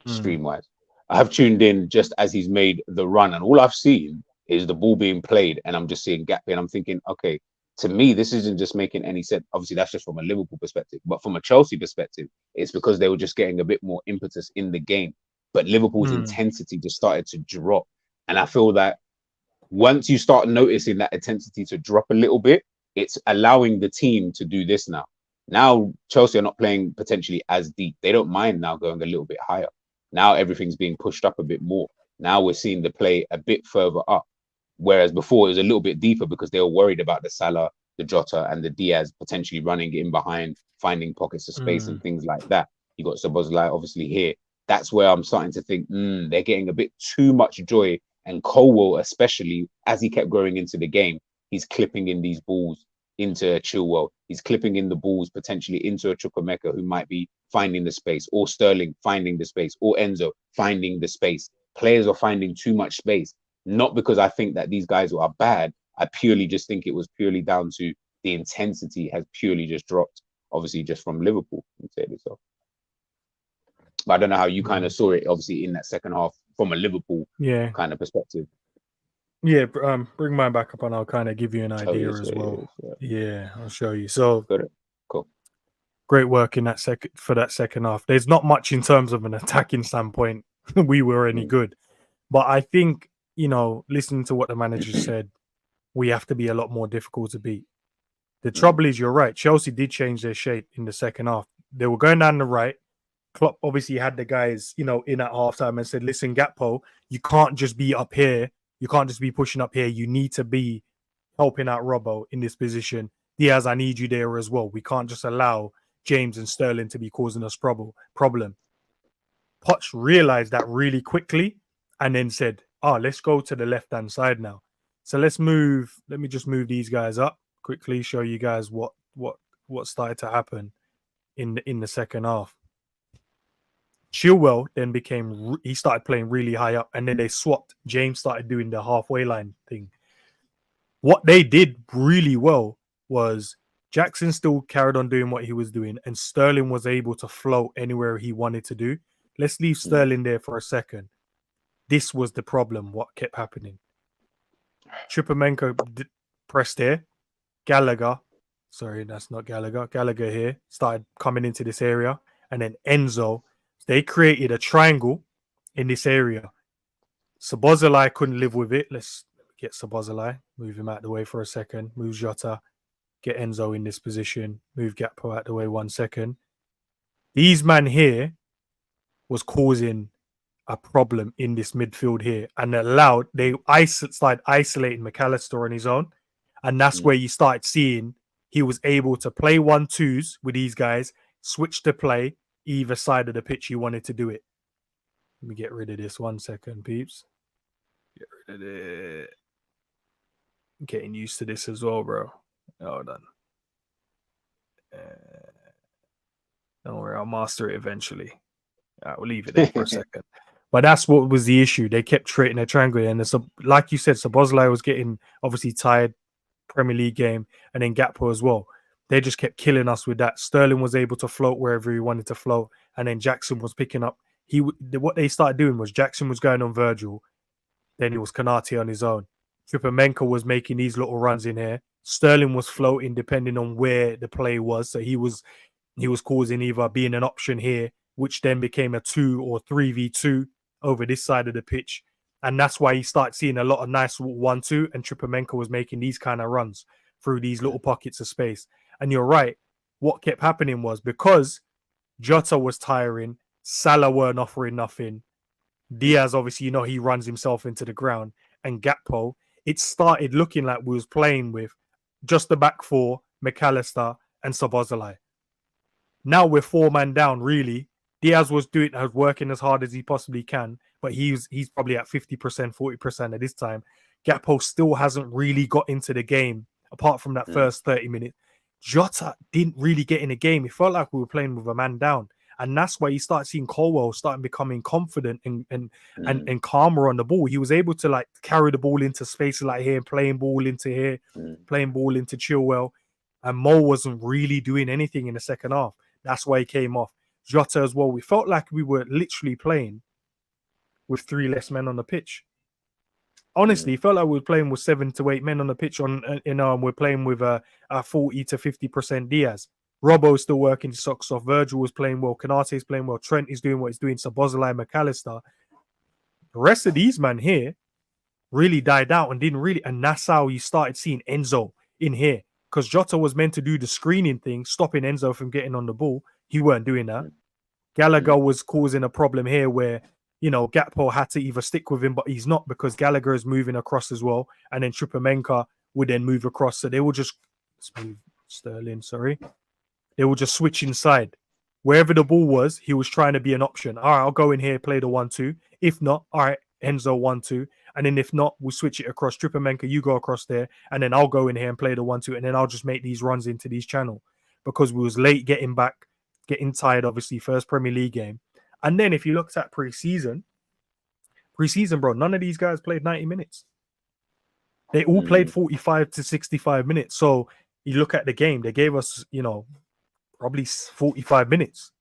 stream wise, I've tuned in just as he's made the run, and all I've seen is the ball being played, and I'm just seeing gap here, and I'm thinking, okay, to me, this isn't just making any sense. Obviously, that's just from a Liverpool perspective, but from a Chelsea perspective, it's because they were just getting a bit more impetus in the game. But Liverpool's intensity just started to drop. And I feel that once you start noticing that intensity to drop a little bit, it's allowing the team to do this now. Now, Chelsea are not playing potentially as deep. They don't mind now going a little bit higher. Now everything's being pushed up a bit more. Now we're seeing the play a bit further up. Whereas before it was a little bit deeper because they were worried about the Salah, the Jota, and the Diaz potentially running in behind, finding pockets of space and things like that. You got Szoboszlai obviously here. That's where I'm starting to think they're getting a bit too much joy. And Colwell, especially as he kept growing into the game, he's clipping in these balls into a Chilwell. He's clipping in the balls potentially into a Chukwuemeka who might be finding the space, or Sterling finding the space, or Enzo finding the space. Players are finding too much space. Not because I think that these guys are bad. I purely just think it was purely down to the intensity has purely just dropped, obviously just from Liverpool. But I don't know how you kind of saw it, obviously, in that second half from a Liverpool kind of perspective. Yeah, bring mine back up and I'll kind of give you an idea as well. Yeah, I'll show you. So, cool. Great work in that second half. There's not much in terms of an attacking standpoint. We were any good. But I think, listening to what the manager said, we have to be a lot more difficult to beat. The trouble is, you're right. Chelsea did change their shape in the second half. They were going down the right. Klopp obviously had the guys, in at halftime and said, listen, Gakpo, you can't just be up here. You can't just be pushing up here. You need to be helping out Robbo in this position. Diaz, I need you there as well. We can't just allow James and Sterling to be causing us problem. Poch realized that really quickly and then said, let's go to the left-hand side now. So let me just move these guys up quickly, show you guys what started to happen in the second half. Chilwell then he started playing really high up, and then they swapped. James started doing the halfway line thing. What they did really well was Jackson still carried on doing what he was doing, and Sterling was able to float anywhere he wanted to do. Let's leave Sterling there for a second. This was the problem, what kept happening. Chukwuemeka pressed here. That's not Gallagher. Gallagher here started coming into this area, and then Enzo. They created a triangle in this area. Szoboszlai couldn't live with it. Let's get Szoboszlai. Move him out the way for a second. Move Jota. Get Enzo in this position. Move Gakpo out the way 1 second. These man here was causing a problem in this midfield here, and they started isolating McAllister on his own, and that's where you start seeing he was able to play 1-2s with these guys, switch to play either side of the pitch he wanted to do it. Let me get rid of this 1 second, peeps. Get rid of it. I'm getting used to this as well, bro. Hold on. Don't worry, I'll master it eventually. We'll leave it there for a second. But that's what was the issue. They kept creating a triangle, and like you said, Szoboszlai was getting obviously tired, Premier League game, and then Gakpo as well. They just kept killing us with that. Sterling was able to float wherever he wanted to float, and then Jackson was picking up. What they started doing was Jackson was going on Virgil, then it was Konate on his own. Chukwuemeka was making these little runs in here. Sterling was floating depending on where the play was, so he was causing either being an option here, which then became a 2 or 3v2 over this side of the pitch, and that's why you start seeing a lot of nice 1-2, and Chukwuemeka was making these kind of runs through these little pockets of space. And you're right. What kept happening was because Jota was tiring, Salah weren't offering nothing. Diaz, obviously, he runs himself into the ground. And Gakpo, it started looking like we was playing with just the back four, McAllister and Szoboszlai. Now we're 4-man down, really. Diaz was working as hard as he possibly can, but he's probably at 50%, 40% at this time. Gakpo still hasn't really got into the game, apart from that first 30 minutes. Jota didn't really get in the game. It felt like we were playing with a man down. And that's why you start seeing Colwell starting becoming confident and calmer on the ball. He was able to like carry the ball into spaces like here, playing ball into here, playing ball into Chilwell. And Mo wasn't really doing anything in the second half. That's why he came off. Jota as well. We felt like we were literally playing with 3 less men on the pitch. Honestly, it felt like we were playing with 7 to 8 men on the pitch. We're playing with a 40 to 50% Diaz. Robbo's still working his socks off. Virgil was playing well. Kanate is playing well. Trent is doing what he's doing. Szoboszlai, McAllister. The rest of these men here really died out and didn't really. And that's how you started seeing Enzo in here. Because Jota was meant to do the screening thing, stopping Enzo from getting on the ball. He weren't doing that. Gallagher was causing a problem here where, Gakpo had to either stick with him, but he's not because Gallagher is moving across as well. And then Chupomenka would then move across. So they will just They will just switch inside. Wherever the ball was, he was trying to be an option. All right, I'll go in here, play the 1-2. If not, all right, Enzo 1-2. And then if not, we'll switch it across. Chupomenka, you go across there. And then I'll go in here and play the 1-2. And then I'll just make these runs into these channel. Because we was late getting back, getting tired, obviously, first Premier League game. And then if you looked at pre-season, bro, none of these guys played 90 minutes. They all played 45 to 65 minutes. So you look at the game, they gave us, probably 45 minutes.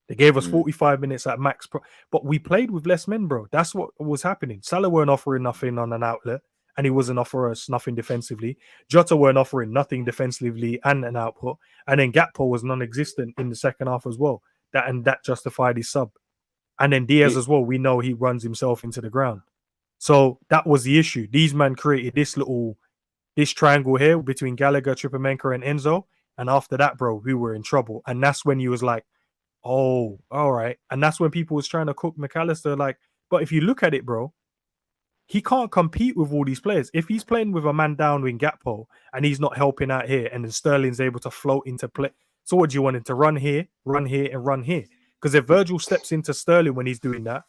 They gave us 45 minutes at max. But we played with less men, bro. That's what was happening. Salah weren't offering nothing on an outlet, and he wasn't offering us nothing defensively. Jota weren't offering nothing defensively and an output. And then Gakpo was non-existent in the second half as well. That justified his sub. And then Diaz as well, we know he runs himself into the ground. So that was the issue. These men created this triangle here between Gallagher, Chupomenka, and Enzo. And after that, bro, we were in trouble. And that's when you was like, oh, all right. And that's when people was trying to cook McAllister. Like, but if you look at it, bro, he can't compete with all these players. If he's playing with a man down with Gakpo and he's not helping out here, and then Sterling's able to float into play. So what do you want him to run here, and run here? Because if Virgil steps into Sterling when he's doing that,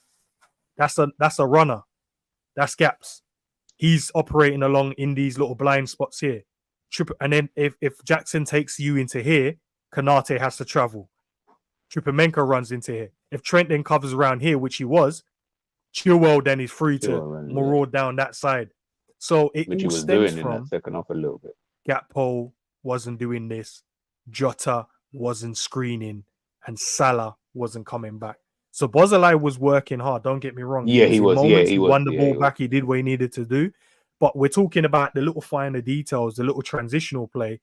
that's a runner. That's gaps. He's operating along in these little blind spots here. And then if Jackson takes you into here, Kanate has to travel. Chupomenka runs into here. If Trent then covers around here, which he was, Chilwell then is free to maraud down that side. So it all stems from in that second half a little bit. Gakpo wasn't doing this. Jota wasn't screening. And Salah wasn't coming back. So Szoboszlai was working hard. Don't get me wrong. He was. He won the ball back. He did what he needed to do. But we're talking about the little finer details, the little transitional play.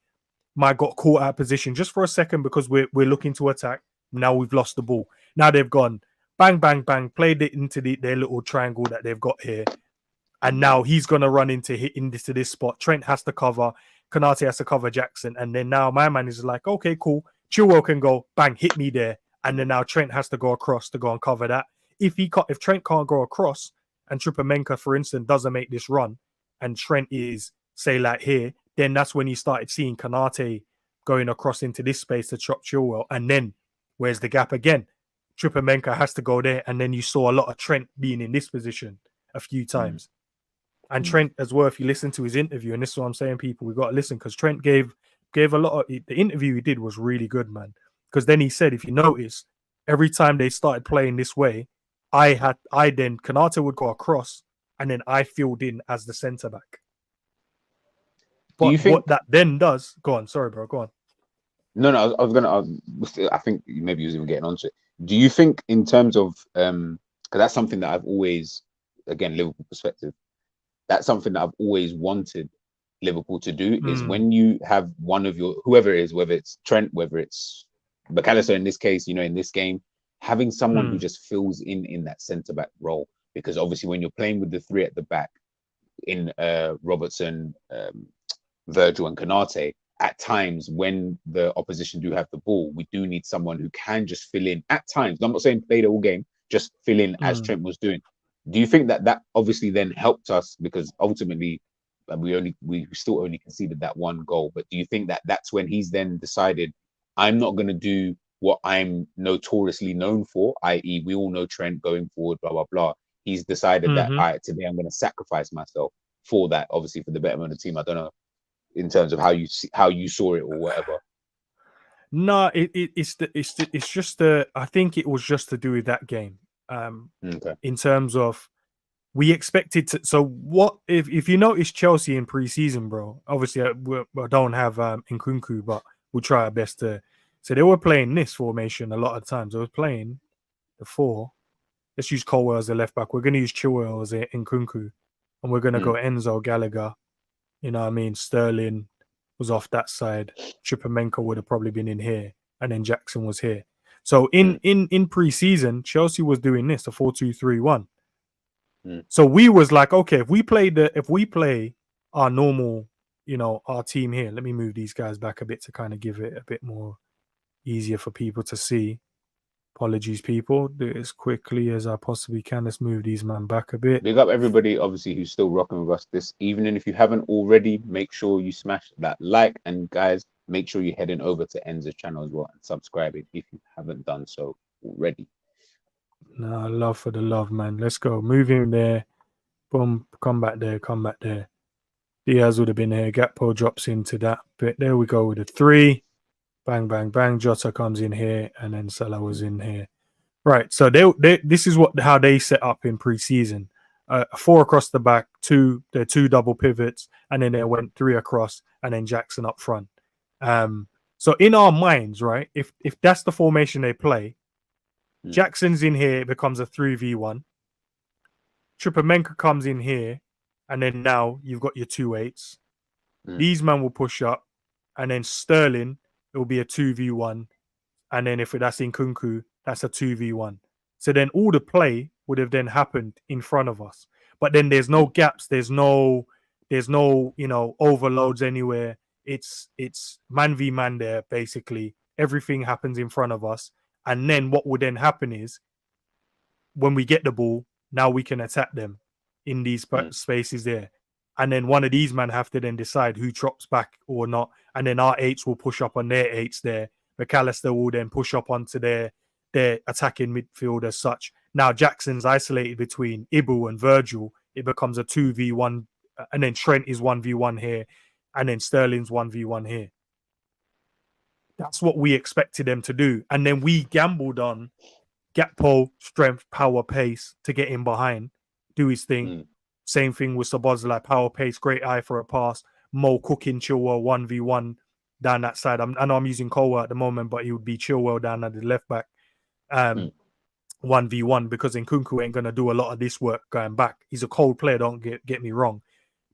Might got caught out of position just for a second because we're looking to attack. Now we've lost the ball. Now they've gone bang, bang, bang, played it into their little triangle that they've got here. And now he's going to run into this spot. Trent has to cover. Kanate has to cover Jackson. And then now my man is like, okay, cool. Chilwell can go, bang, hit me there. And then now Trent has to go across to go and cover that. If Trent can't go across and Chupomenka, for instance, doesn't make this run and Trent is, say, like here, then that's when you started seeing Kanate going across into this space to chop Chilwell. And then where's the gap again? Chupomenka has to go there. And then you saw a lot of Trent being in this position a few times. And Trent as well, if you listen to his interview, and this is what I'm saying, people, we got to listen because Trent gave a lot of the interview he did was really good, man. Because then he said, if you notice, every time they started playing this way, Kanate would go across and then I filled in as the centre back. But what that then does, go on, sorry, bro, go on. No, I think maybe you was even getting onto it. Do you think in terms of, because that's something that I've always, again, Liverpool perspective, that's something that I've always wanted Liverpool to do is when you have one of your, whoever it is, whether it's Trent, whether it's McAllister in this case, in this game, having someone who just fills in that centre back role. Because obviously when you're playing with the 3 at the back in Robertson, Virgil and Kanate, at times when the opposition do have the ball, we do need someone who can just fill in at times. I'm not saying play the whole game, just fill in as Trent was doing. Do you think that obviously then helped us because ultimately we still only conceded that one goal? But do you think that that's when he's then decided, I'm not going to do what I'm notoriously known for, i.e., we all know Trent going forward, blah blah blah. He's decided that Mhm. all right, today I'm going to sacrifice myself for that, obviously for the betterment of the team. I don't know in terms of how you saw it or whatever. No, it's just the. I think it was just to do with that game. Okay. In terms of we expected to. So what if you notice Chelsea in preseason, bro? Obviously, I don't have Nkunku, but we'll try our best to. So they were playing this formation a lot of times. They were playing the four. Let's use Colwell as the left back. We're going to use Chilwell as Nkunku, and we're going to go Enzo, Gallagher. You know what I mean? Sterling was off that side. Chupomenko would have probably been in here, and then Jackson was here. So in preseason, Chelsea was doing this, a 4-2-3-1. So we was like, okay, if we play our normal, our team here. Let me move these guys back a bit to kind of give it a bit more easier for people to see. Apologies, people. Do it as quickly as I possibly can. Let's move these man back a bit. Big up everybody, obviously, who's still rocking with us this evening. If you haven't already, make sure you smash that like. And guys, make sure you're heading over to Endz's channel as well and subscribing if you haven't done so already. No, love for the love, man. Let's go. Move him there. Boom. Come back there. Come back there. Diaz would have been here. Gakpo drops into that bit. There we go with a 3. Bang, bang, bang. Jota comes in here, and then Salah was in here. Right. So this is how they set up in preseason. 4 across the back, 2 double pivots, and then they went 3 across, and then Jackson up front. So in our minds, right, if that's the formation they play, Jackson's in here, it becomes a 3v1. Chupomenko comes in here, and then now you've got your 2-8s. These men will push up, and then Sterling, it will be a 2v1. And then if that's Nkunku, that's a 2v1. So then all the play would have then happened in front of us. But then there's no gaps, there's no overloads anywhere. It's man v man there, basically. Everything happens in front of us. And then what would then happen is when we get the ball, now we can attack them in these spaces there. And then one of these men have to then decide who drops back or not. And then our 8s will push up on their 8s there. McAllister will then push up onto their attacking midfield as such. Now Jackson's isolated between Ibu and Virgil. It becomes a 2v1, and then Trent is 1v1 here, and then Sterling's 1v1 here. That's what we expected them to do. And then we gambled on Gakpo, strength, power, pace to get in behind, do his thing. Same thing with Szoboszlai, power, pace, great eye for a pass. Mo cooking Chilwell 1v1 down that side. I know I'm using Colwell at the moment, but he would be Chilwell down at the left back. 1v1 because Nkunku ain't going to do a lot of this work going back. He's a cold player, don't get me wrong,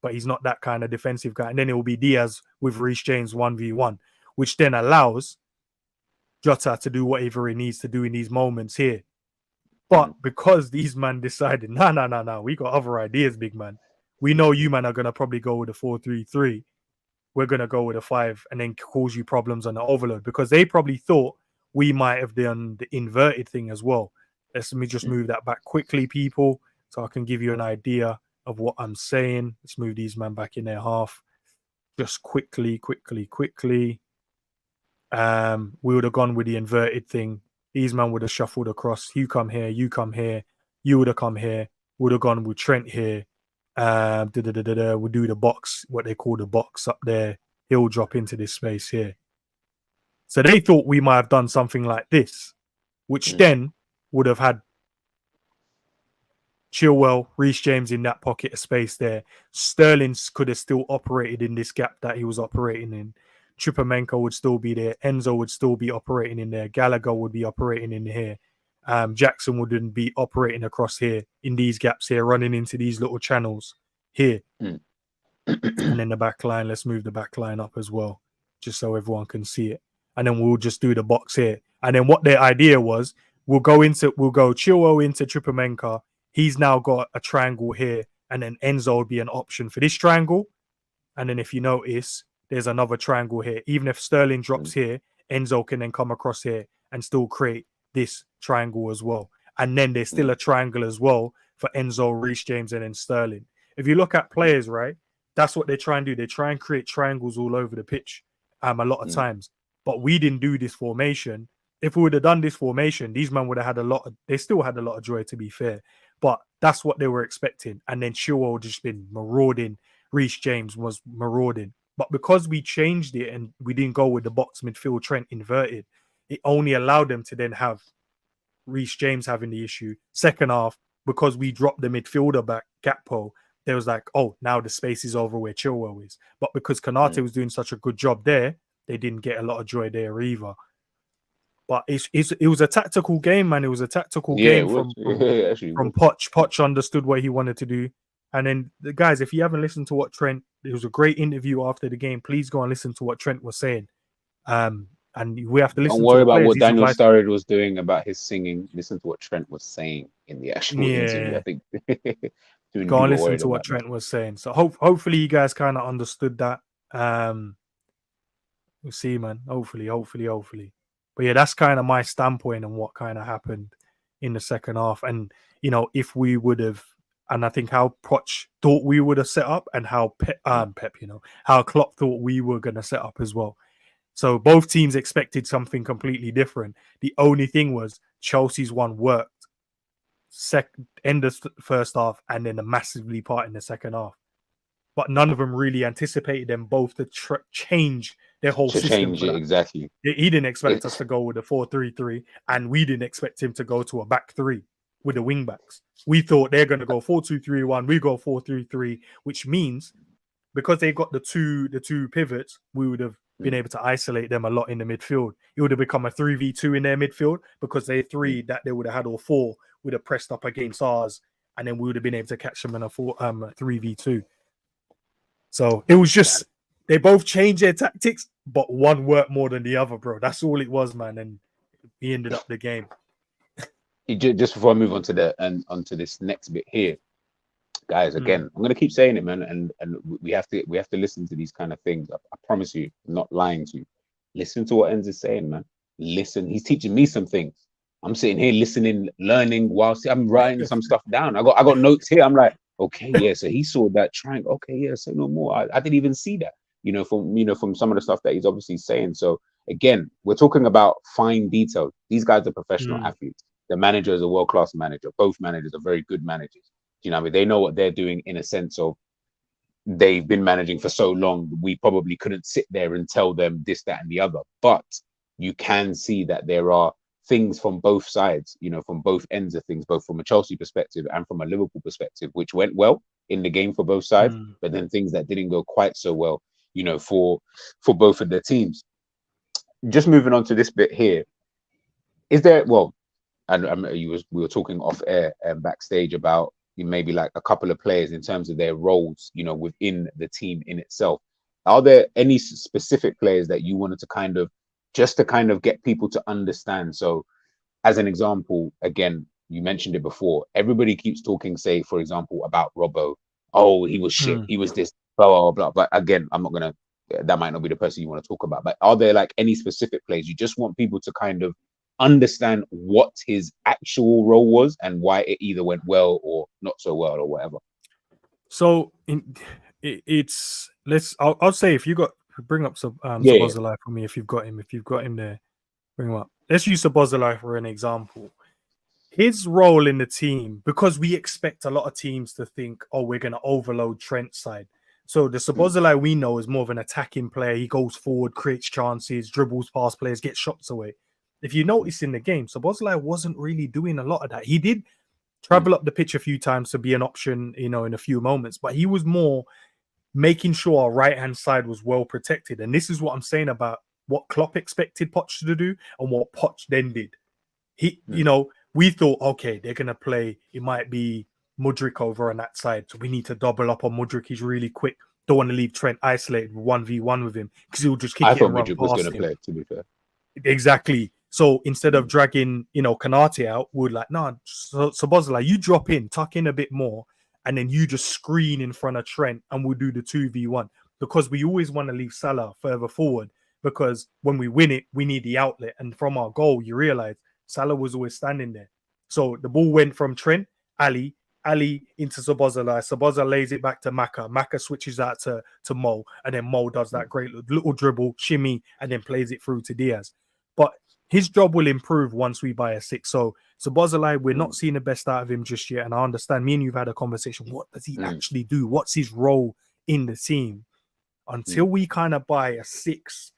but he's not that kind of defensive guy. And then it will be Diaz with Reece James 1v1, which then allows Jota to do whatever he needs to do in these moments here. But because these men decided, no, we got other ideas, big man. We know you man are going to probably go with a 4-3-3. We're going to go with a 5 and then cause you problems on the overload because they probably thought we might have done the inverted thing as well. Let me just move that back quickly, people, so I can give you an idea of what I'm saying. Let's move these men back in their half. Just quickly. We would have gone with the inverted thing. These men would have shuffled across. You come here, you come here. You would have come here. Would have gone with Trent here. We'll do the box, what they call the box up there. He'll drop into this space here. So they thought we might have done something like this, which then would have had Chilwell, Reece James in that pocket of space there. Sterling could have still operated in this gap that he was operating in. Chupomenko would still be there. Enzo would still be operating in there. Gallagher would be operating in here. Jackson wouldn't be operating across here in these gaps here, running into these little channels here. And then the back line, let's move the back line up as well, just so everyone can see it. And then we'll just do the box here. And then what their idea was, we'll go Chilwell into Chupomenko. He's now got a triangle here, and then Enzo would be an option for this triangle. And then if you notice, there's another triangle here. Even if Sterling drops here, Enzo can then come across here and still create this triangle as well. And then there's still a triangle as well for Enzo, Reece James, and then Sterling. If you look at players, right, that's what they try and do. They try and create triangles all over the pitch a lot of times. But we didn't do this formation. if we would have done this formation, these men would have had a lot. They still had a lot of joy, to be fair, but that's what they were expecting. And then Chilwell just been marauding. Reece James was marauding, but because we changed it and we didn't go with the box midfield Trent inverted, it only allowed them to then have Reece James having the issue. Second half, because we dropped the midfielder back, Gakpo, there was like, oh, now the space is over where Chilwell is. But because Konate was doing such a good job there, they didn't get a lot of joy there either. But it was a tactical game, man. It was a tactical game from Poch. Poch understood what he wanted to do. And then, the guys, if you haven't listened to what Trent, it was a great interview after the game. Please go and listen to what Trent was saying. And we have to listen. Don't worry about what Daniel Sturridge was doing about his singing. Listen to what Trent was saying in the actual interview. I think. Go and listen to what Trent was saying. So hopefully you guys kind of understood that. We'll see, man. Hopefully. But yeah, that's kind of my standpoint on what kind of happened in the second half. And, you know, if we would have, and I think how Poch thought we would have set up and how Pep, you know, how Klopp thought we were going to set up as well. So both teams expected something completely different. The only thing was Chelsea's one worked end of first half and then a massively part in the second half. But none of them really anticipated them both to change their whole system. Change it, exactly. He didn't expect us to go with a 4-3-3, and we didn't expect him to go to a back three with the wing backs. We thought they're going to go 4-2-3-1. We go 4-3-3, which means because they got the two pivots, we would have been able to isolate them a lot in the midfield. It would have become a 3v2 in their midfield because they three that they would have had, or four would have pressed up against ours, and then we would have been able to catch them in a 3v2. So it was just they both changed their tactics, but one worked more than the other, bro. That's all it was, man. And he ended up the game. Just before I move on to onto this next bit here, guys. Again, I'm gonna keep saying it, man, and we have to listen to these kind of things. I promise you, I'm not lying to you. Listen to what Endz is saying, man. Listen, he's teaching me some things. I'm sitting here listening, learning whilst I'm writing some stuff down. I got notes here. I'm like, okay, yeah. So he saw that triangle. Okay, yeah. Say no more. I didn't even see that. From some of the stuff that he's obviously saying. So again, we're talking about fine details. These guys are professional athletes. The manager is a world-class manager. Both managers are very good managers. You know what I mean? They know what they're doing in a sense of they've been managing for so long. We probably couldn't sit there and tell them this, that, and the other. But you can see that there are things from both sides, from both ends of things, both from a Chelsea perspective and from a Liverpool perspective, which went well in the game for both sides, but then things that didn't go quite so well, for both of their teams. Just moving on to this bit here, is there, we were talking off air and backstage about maybe like a couple of players in terms of their roles, within the team in itself. Are there any specific players that you wanted to kind of get people to understand? So as an example, again, you mentioned it before, everybody keeps talking, say, for example, about Robbo. Oh, he was shit. He was this, blah, blah, blah. But again, that might not be the person you want to talk about. But are there like any specific players you just want people to kind of understand what his actual role was and why it either went well or not so well or whatever? So I'll say if you got bring up Szoboszlai for me, if you've got him there, bring him up. Let's use Szoboszlai for an example. His role in the team, because we expect a lot of teams to think, oh, we're going to overload Trent's side. So the Szoboszlai we know is more of an attacking player. He goes forward, creates chances, dribbles past players, gets shots away. If you notice in the game, Szoboszlai wasn't really doing a lot of that. He did travel up the pitch a few times to be an option, in a few moments, but he was more making sure our right-hand side was well protected. And this is what I'm saying about what Klopp expected Poch to do and what Poch then did. We thought, okay, they're going to play, it might be Mudryk over on that side. So we need to double up on Mudryk. He's really quick. Don't want to leave Trent isolated 1v1 with him because he'll just kick it and run past him. I thought Mudryk was going to play, to be fair. Exactly. So instead of dragging, Konate out, we're like, nah, Szoboszlai, you drop in, tuck in a bit more, and then you just screen in front of Trent and we'll do the 2v1 because we always want to leave Salah further forward because when we win it, we need the outlet. And from our goal, you realize Salah was always standing there. So the ball went from Trent, Ali into Szoboszlai. Szoboszlai lays it back to Maka. Maka switches that to Mo, and then Mo does that great little dribble, shimmy, and then plays it through to Diaz. But his job will improve once we buy a 6. So Bozalai, we're not seeing the best out of him just yet. And I understand me and you've had a conversation. What does he actually do? What's his role in the team? Until we kind of buy a 6,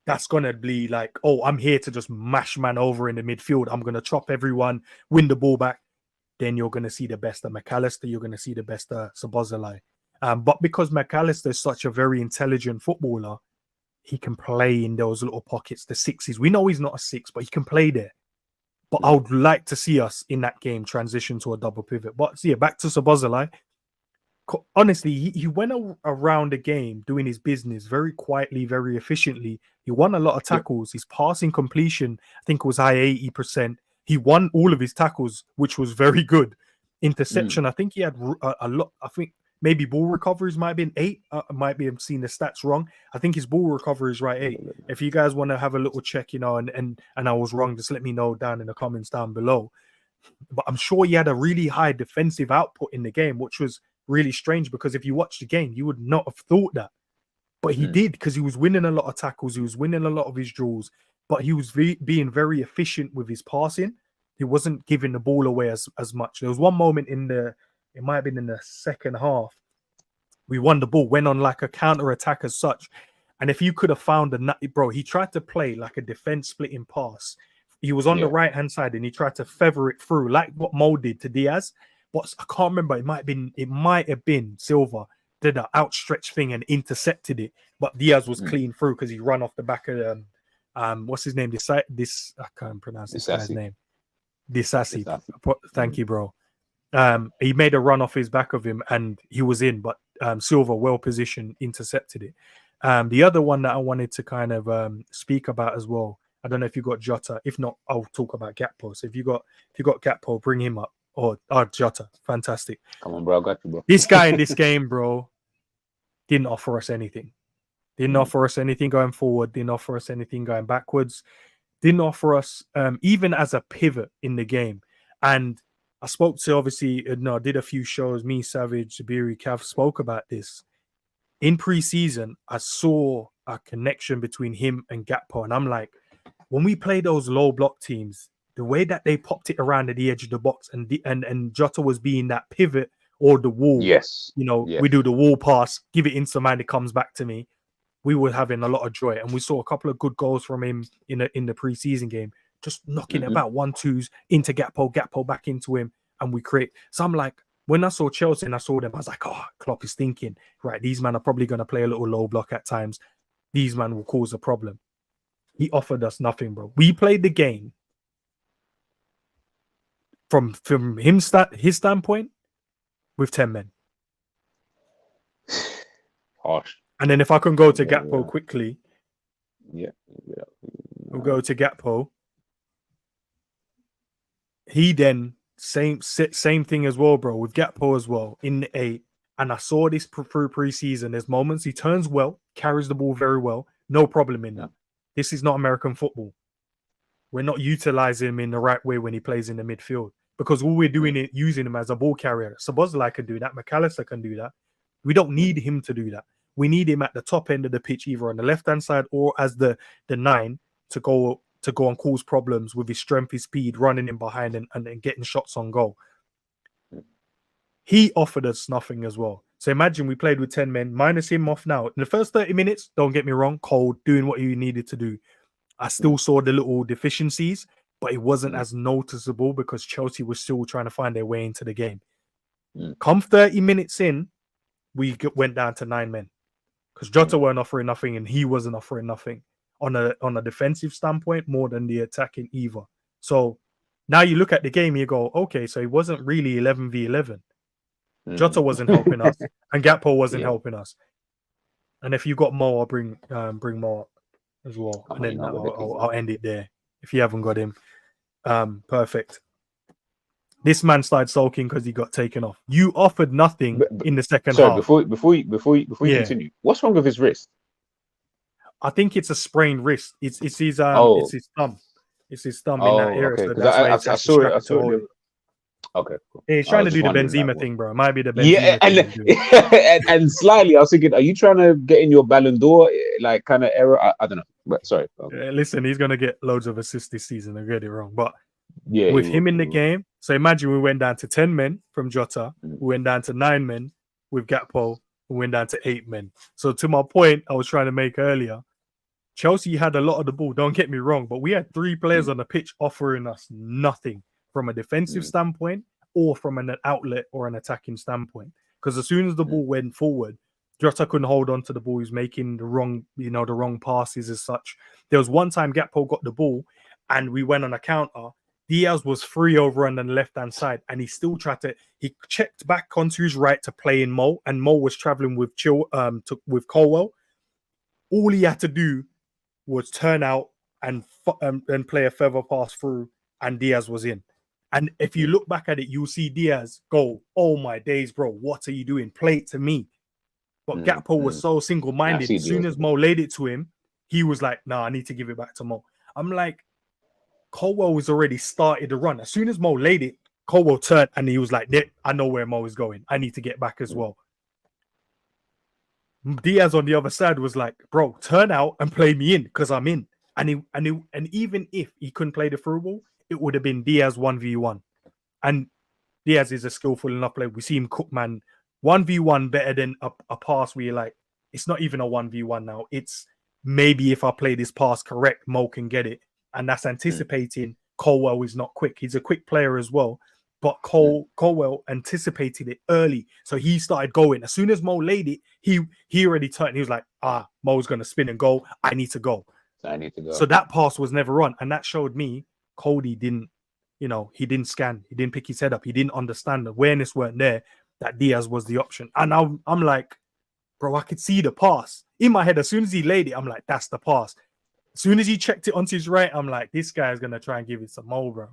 that's going to be like, oh, I'm here to just mash man over in the midfield. I'm going to chop everyone, win the ball back. Then you're going to see the best of McAllister. You're going to see the best of Szoboszlai. But because McAllister is such a very intelligent footballer, he can play in those little pockets, the 6s. We know he's not a 6, but he can play there. But I would like to see us in that game transition to a double pivot. But yeah, back to Szoboszlai. Honestly, he went around the game doing his business very quietly, very efficiently. He won a lot of tackles. His passing completion, I think, was high 80%. He won all of his tackles, which was very good. Interception, I think he had a lot. I think maybe ball recoveries might have been 8. I might be seeing the stats wrong. I think his ball recovery is right 8. If you guys want to have a little check, you know, and I was wrong, just let me know down in the comments down below. But I'm sure he had a really high defensive output in the game, which was really strange, because if you watch the game, you would not have thought that. But he did, because he was winning a lot of tackles. He was winning a lot of his draws, but he was being very efficient with his passing. He wasn't giving the ball away as much. There was one moment it might have been in the second half, we won the ball, went on like a counter attack as such. And if you could have found he tried to play like a defense splitting pass. He was on the right hand side and he tried to feather it through, like what Mo did to Diaz. But I can't remember. It might have been Silva did an outstretched thing and intercepted it, but Diaz was clean through because he ran off the back of what's his name? This I can't pronounce this guy's name. Disasi. Thank you, bro. He made a run off his back of him and he was in, but Silva, well positioned, intercepted it. The other one that I wanted to kind of speak about as well. I don't know if you got Jota. If not, I'll talk about Gakpo. So if you got Gakpo, bring him up. Oh, Jota, fantastic. Come on, bro. I got you, bro. This guy in this game, bro, didn't offer us anything. Didn't offer us anything going forward. Didn't offer us anything going backwards. Didn't offer us even as a pivot in the game. And I spoke to, obviously, I did a few shows. Me, Savage, Zabiri, Cav spoke about this. In pre-season, I saw a connection between him and Gakpo. And I'm like, when we play those low block teams, the way that they popped it around at the edge of the box and Jota was being that pivot or the wall. Yes. We do the wall pass, give it into man, it comes back to me. We were having a lot of joy. And we saw a couple of good goals from him in the preseason game, just knocking about 1-2s into Gakpo back into him. And we create. So I'm like, when I saw Chelsea and I saw them, I was like, oh, Klopp is thinking, right, these men are probably going to play a little low block at times. These men will cause a problem. He offered us nothing, bro. We played the game from his standpoint with 10 men. Harsh. And then if I can go to Gakpo quickly. We'll go to Gakpo. He then, same thing as well, bro, with Gakpo as well in the 8. And I saw this through pre-season. There's moments he turns well, carries the ball very well. No problem in that. This is not American football. We're not utilizing him in the right way when he plays in the midfield, because all we're doing is using him as a ball carrier. Szoboszlai can do that. McAllister can do that. We don't need him to do that. We need him at the top end of the pitch, either on the left-hand side or as the 9 to go and cause problems with his strength, his speed, running in behind and getting shots on goal. He offered us nothing as well. So imagine we played with 10 men, minus him off now. In the first 30 minutes, don't get me wrong, cold, doing what he needed to do. I still saw the little deficiencies, but it wasn't as noticeable because Chelsea was still trying to find their way into the game. Come 30 minutes in, we went down to 9 men because Jota weren't offering nothing and he wasn't offering nothing on a defensive standpoint more than the attacking either. So now you look at the game, you go, okay, so it wasn't really 11v11. Jota wasn't helping us and Gakpo wasn't helping us. And if you got Mo, I'll bring Mo up as well. And then I'll end it there. If you haven't got him. Perfect. This man started sulking because he got taken off. You offered nothing in the second half. Before you continue, what's wrong with his wrist? I think it's a sprained wrist. It's his thumb. It's his thumb in that area. Okay. So that's why I saw it. Okay, cool. Yeah, he's trying to do the Benzema thing, bro. It might be the Benzema thing. And slightly, I was thinking, are you trying to get in your Ballon d'Or like kind of era? I don't know. But sorry. Listen, he's gonna get loads of assists this season. I get it wrong, but Yeah, with he him will, in he the will. game, so imagine we went down to 10 men from Jota, we went down to 9 men with Gakpo, we went down to 8 men. So to my point I was trying to make earlier, Chelsea had a lot of the ball, don't get me wrong, but we had 3 players on the pitch offering us nothing from a defensive standpoint or from an outlet or an attacking standpoint. Because as soon as the ball went forward, Jota couldn't hold on to the ball. He was making the wrong passes as such. There was one time Gakpo got the ball and we went on a counter. Diaz was free over on the left-hand side and he still tried to, he checked back onto his right to play in Mo, and Mo was traveling with with Colwell. All he had to do was turn out and play a further pass through, and Diaz was in. And if you look back at it, you'll see Diaz go, "Oh my days, bro, what are you doing? Play it to me." But Gakpo was so single-minded. As soon as Mo laid it to him, he was like, "Nah, I need to give it back to Mo." I'm like, Colwell was already started the run. As soon as Mo laid it, Colwell turned and he was like, "I know where Mo is going. I need to get back as well." Diaz on the other side was like, "Bro, turn out and play me in because I'm in." And even if he couldn't play the through ball, it would have been Diaz 1v1. And Diaz is a skillful enough player. We see him cook, man. 1v1 better than a pass where you're like, it's not even a 1v1 now. It's maybe if I play this pass correct, Mo can get it. And that's anticipating Colwell is not quick. He's a quick player as well. But Colwell anticipated it early. So he started going. As soon as Mo laid it, he already turned. He was like, Mo's going to spin and go. I need to go. So that pass was never run. And that showed me Cody didn't, he didn't scan. He didn't pick his head up. He didn't understand. The awareness weren't there that Diaz was the option. And I'm like, bro, I could see the pass. In my head, as soon as he laid it, I'm like, that's the pass. As soon as he checked it onto his right, I'm like, this guy's going to try and give it to Mo, bro.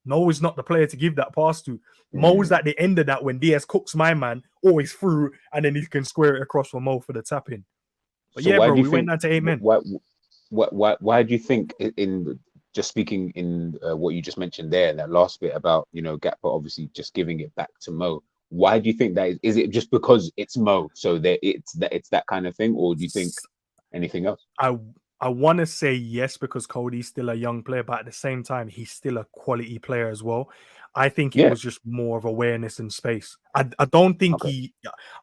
Mo is not the player to give that pass to. Mo is at the end of that when Diaz cooks my man, always through, and then he can square it across for Mo for the tap in. But so yeah, bro, we went down to 8 men. Why do you think, in just speaking in what you just mentioned there, that last bit about, Gakpo obviously just giving it back to Mo, why do you think that is it just because it's Mo? So that it's that kind of thing, or do you think anything else? I want to say yes, because Cody's still a young player, but at the same time, he's still a quality player as well. I think it was just more of awareness and space. I don't think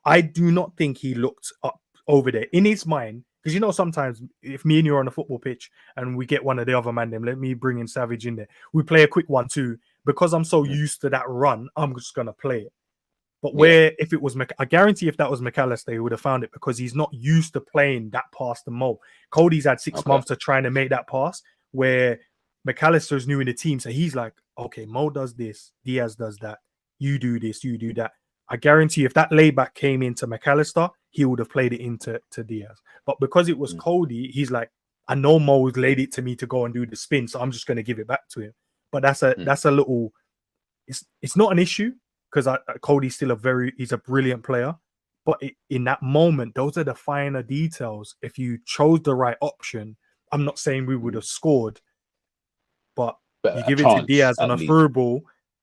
I do not think he looked up over there in his mind. Because, sometimes if me and you are on a football pitch and we get one of the other man, then let me bring in Savage in there. We play a quick 1-2. Because I'm so used to that run, I'm just going to play it. But if it was, I guarantee if that was McAllister, he would have found it because he's not used to playing that pass to Mo. Cody's had 6 months to try to make that pass, where McAllister's new in the team. So he's like, okay, Mo does this, Diaz does that. You do this, you do that. I guarantee if that layback came into McAllister, he would have played it into Diaz. But because it was Cody, he's like, I know Mo's laid it to me to go and do the spin, so I'm just going to give it back to him. But that's a little, it's not an issue. Because Cody's still he's a brilliant player. But in that moment, those are the finer details. If you chose the right option, I'm not saying we would have scored, but you give it to Diaz on a through ball,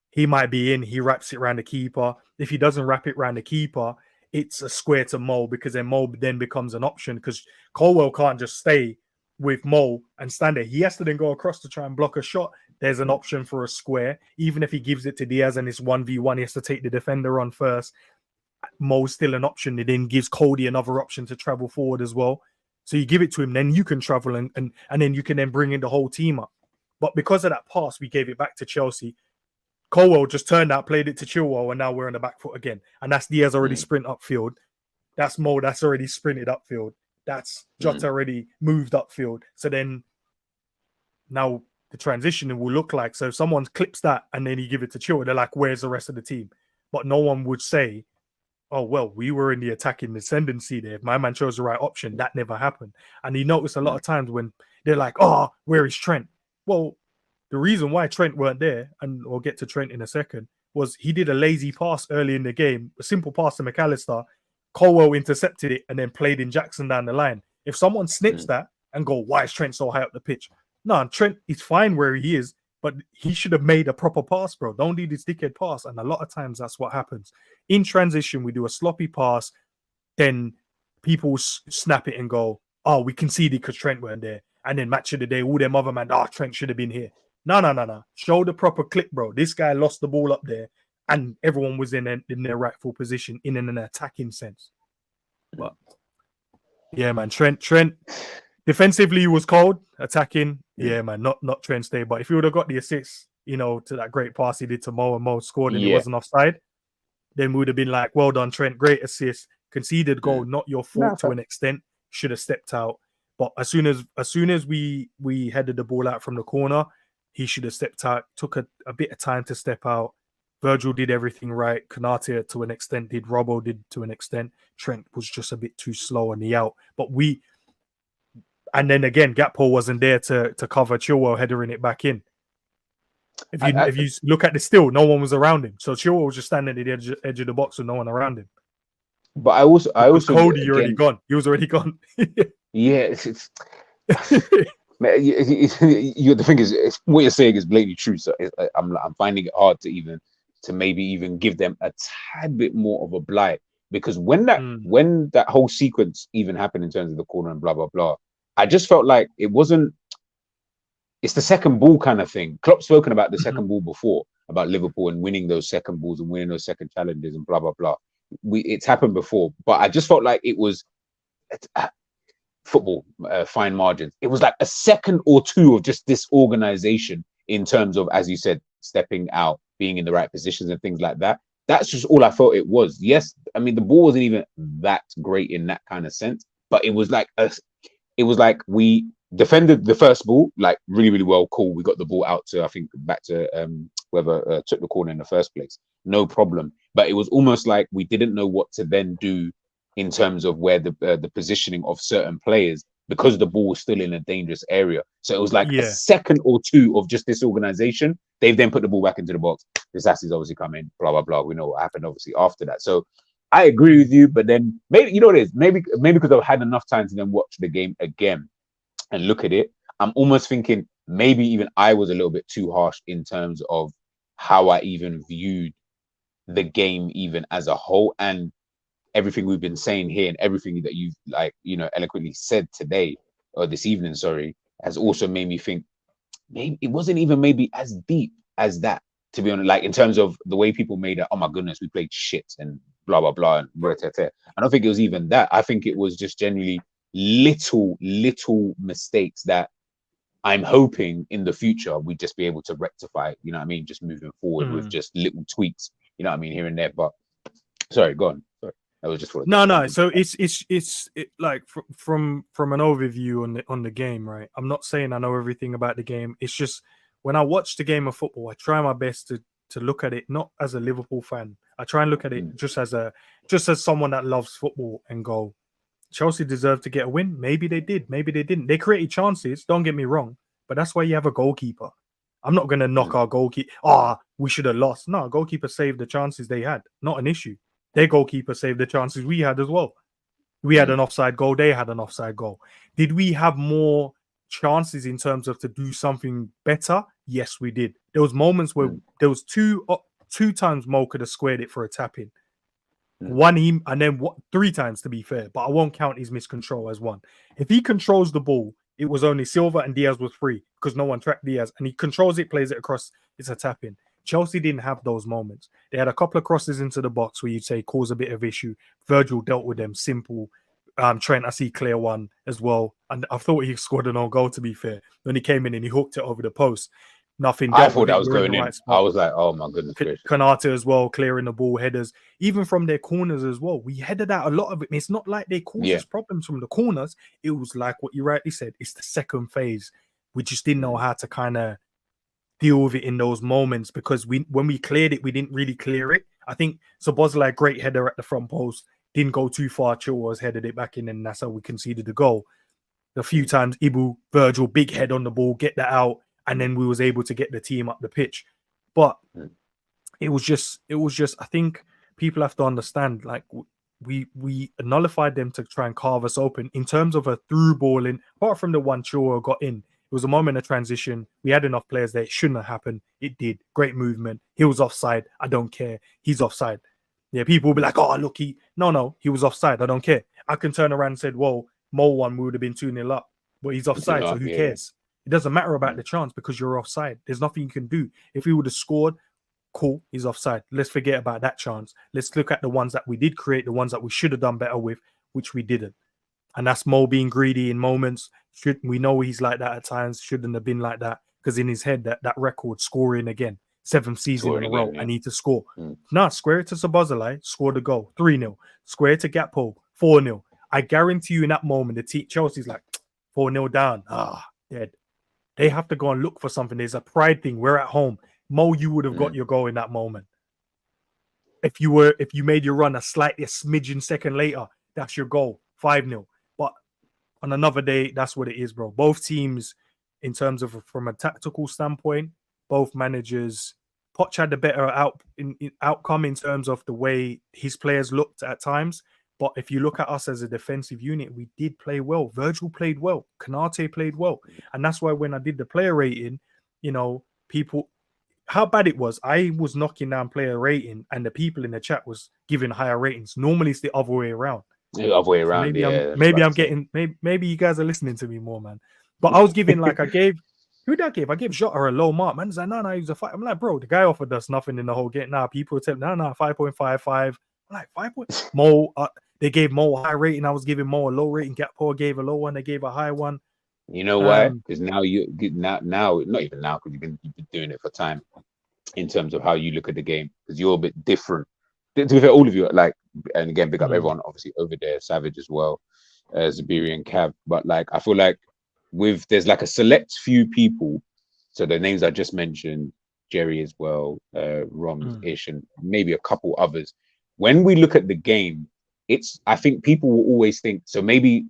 he might be in, he wraps it around the keeper. If he doesn't wrap it around the keeper, it's a square to Mo, because then Mo then becomes an option, because Colwell can't just stay with Mo and stand there. He has to then go across to try and block a shot. There's an option for a square. Even if he gives it to Diaz and it's 1v1, he has to take the defender on first. Mo's still an option. It then gives Cody another option to travel forward as well. So you give it to him, then you can travel and then you can then bring in the whole team up. But because of that pass, we gave it back to Chelsea. Colwell just turned out, played it to Chilwell, and now we're on the back foot again. And that's Diaz already sprint upfield. That's Mo that's already sprinted upfield. That's Jota already moved upfield. So then now the transition will look like, so if someone clips that and then you give it to Chilwell, they're like, where's the rest of the team? But no one would say, oh, well, we were in the attacking ascendancy there. If my man chose the right option, that never happened. And you notice a lot of times when they're like, oh, where is Trent? Well, the reason why Trent weren't there, and we'll get to Trent in a second, was he did a lazy pass early in the game, a simple pass to McAllister. Colwell intercepted it and then played in Jackson down the line. If someone snips that and go, why is Trent so high up the pitch? No, Trent is fine where he is, but he should have made a proper pass, bro. Don't do this dickhead pass. And a lot of times that's what happens. In transition, we do a sloppy pass, then people snap it and go, oh, we conceded because Trent weren't there. and then match of the day, all them other man, Trent should have been here. No. Show the proper clip, bro. This guy lost the ball up there, and everyone was in their rightful position in an attacking sense. But yeah, man, Trent defensively he was cold. Attacking, yeah, man, not Trent's day. But if he would have got the assist, to that great pass he did to Mo, and Mo scored and he wasn't offside, then we would have been like, well done, Trent, great assist, conceded goal, not your fault to an extent. Should have stepped out. But as soon as we headed the ball out from the corner, he should have stepped out. Took a bit of time to step out. Virgil did everything right. Konate to an extent did. Robbo did to an extent. Trent was just a bit too slow on the out. And then again, Gakpo wasn't there to cover Chilwell headering it back in. If you look at the still, no one was around him. So Chilwell was just standing at the edge of the box with no one around him. But I also Cody, you're already gone. He was already gone. Yeah, it's man, the thing is, what you're saying is blatantly true. So I'm finding it hard to maybe even give them a tad bit more of a blight, because when that whole sequence even happened in terms of the corner and blah blah blah, I just felt like it wasn't. It's the second ball kind of thing. Klopp's spoken about the second ball before, about Liverpool and winning those second balls and winning those second challenges and blah blah blah. It's happened before, but I just felt like it was football, fine margins. It was like a second or two of just disorganization in terms of, as you said, stepping out, being in the right positions and things like that. That's just all I felt it was. Yes, I mean the ball wasn't even that great in that kind of sense, but it was like we defended the first ball like really really well. Cool, we got the ball out to, I think, back to whoever took the corner in the first place. No problem. But it was almost like we didn't know what to then do in terms of where the positioning of certain players, because the ball was still in a dangerous area. So it was like a second or two of just disorganization. They've then put the ball back into the box. Disastres obviously come in, blah, blah, blah. We know what happened obviously after that. So I agree with you, but then maybe, you know what it is? Maybe because I've had enough time to then watch the game again and look at it, I'm almost thinking maybe even I was a little bit too harsh in terms of how I even viewed the game even as a whole, and everything we've been saying here and everything that you've eloquently said today or this evening, sorry, has also made me think maybe it wasn't even maybe as deep as that, to be honest, like in terms of the way people made it. Oh my goodness, we played shit and blah blah blah and blah, blah, blah. I don't think it was even that. I think it was just generally little mistakes that I'm hoping in the future we'd just be able to rectify, you know what I mean, just moving forward with just little tweaks, you know what I mean, here and there. But sorry, go on. Sorry. That was just for no. So it's like from an overview on the game, right? I'm not saying I know everything about the game. It's just when I watch the game of football, I try my best to look at it not as a Liverpool fan. I try and look at it just as someone that loves football and go, Chelsea deserved to get a win. Maybe they did. Maybe they didn't. They created chances. Don't get me wrong, but that's why you have a goalkeeper. I'm not going to knock our goalkeeper. We should have lost. No, goalkeeper saved the chances they had. Not an issue. Their goalkeeper saved the chances we had as well. We had an offside goal. They had an offside goal. Did we have more chances in terms of to do something better? Yes, we did. There was moments where there was two times Mo could have squared it for a tap in. One him and then three times, to be fair, but I won't count his miscontrol as one. If he controls the ball, it was only Silva and Diaz was free because no one tracked Diaz, and he controls it, plays it across. It's a tap in. Chelsea didn't have those moments. They had a couple of crosses into the box where you'd say cause a bit of issue. Virgil dealt with them simple. Trent, I see clear one as well, and I thought he scored an own goal. To be fair, when he came in and he hooked it over the post. Nothing. I thought that was going in. I was like, oh my goodness. Konate as well, clearing the ball, headers, even from their corners as well. We headed out a lot of it. It's not like they caused us problems from the corners. It was like what you rightly said. It's the second phase. We just didn't know how to kind of deal with it in those moments, because when we cleared it, we didn't really clear it. I think Szoboszlai, great header at the front post, didn't go too far. Chilwell's headed it back in, and that's how we conceded the goal. A few times, Ibu, Virgil, big head on the ball, get that out. And then we was able to get the team up the pitch. But it was just, I think people have to understand, like, we nullified them to try and carve us open in terms of a through ball in, apart from the one Chilwell got in. It was a moment of transition. We had enough players there. It shouldn't have happened. It did. Great movement. He was offside. I don't care. He's offside. Yeah, people will be like, oh, look, he was offside. I don't care. I can turn around and say, whoa, Mo one would have been 2-0 up. but he's offside, so who cares? It doesn't matter about the chance because you're offside. There's nothing you can do. If he would have scored, cool, he's offside. Let's forget about that chance. Let's look at the ones that we did create, the ones that we should have done better with, which we didn't. And that's Mo being greedy in moments. We know he's like that at times. Shouldn't have been like that because in his head, that record, scoring again, 7th season in a row, I need to score. Nah, square it to Sabozalai, score the goal, 3-0. Square it to Gakpo, 4-0. I guarantee you in that moment, Chelsea's like 4-0 down. Dead. They have to go and look for something. There's a pride thing. We're at home. Mo, you would have got your goal in that moment. If you made your run a smidgen second later, that's your goal, 5-0. But on another day, that's what it is, bro. Both teams, in terms of from a tactical standpoint, both managers, Poch had the better outcome in terms of the way his players looked at times. But if you look at us as a defensive unit, we did play well. Virgil played well. Kanate played well. And that's why when I did the player rating, people, how bad it was, I was knocking down player rating and the people in the chat was giving higher ratings. Normally it's the other way around. The other way around, maybe you guys are listening to me more, man. But I was giving who did I give? I gave Jota a low mark, man. He's like, no, he was a 5. I'm like, bro, the guy offered us nothing in the whole game. Nah, people tell me, no, 5.55. I'm like, 5. Mo, they gave Mo a high rating. I was giving Mo a low rating. Gakpo gave a low one. They gave a high one. You know why? Because now now, not even now, because you've been doing it for time in terms of how you look at the game, because you're a bit different. To be fair, all of you, like, and again, big up everyone, obviously, over there, Savage as well, Zabiri and Cav. But, like, I feel like there's like a select few people, so the names I just mentioned, Jerry as well, Roms, Ish, and maybe a couple others. When we look at the game, I think people will always think, so maybe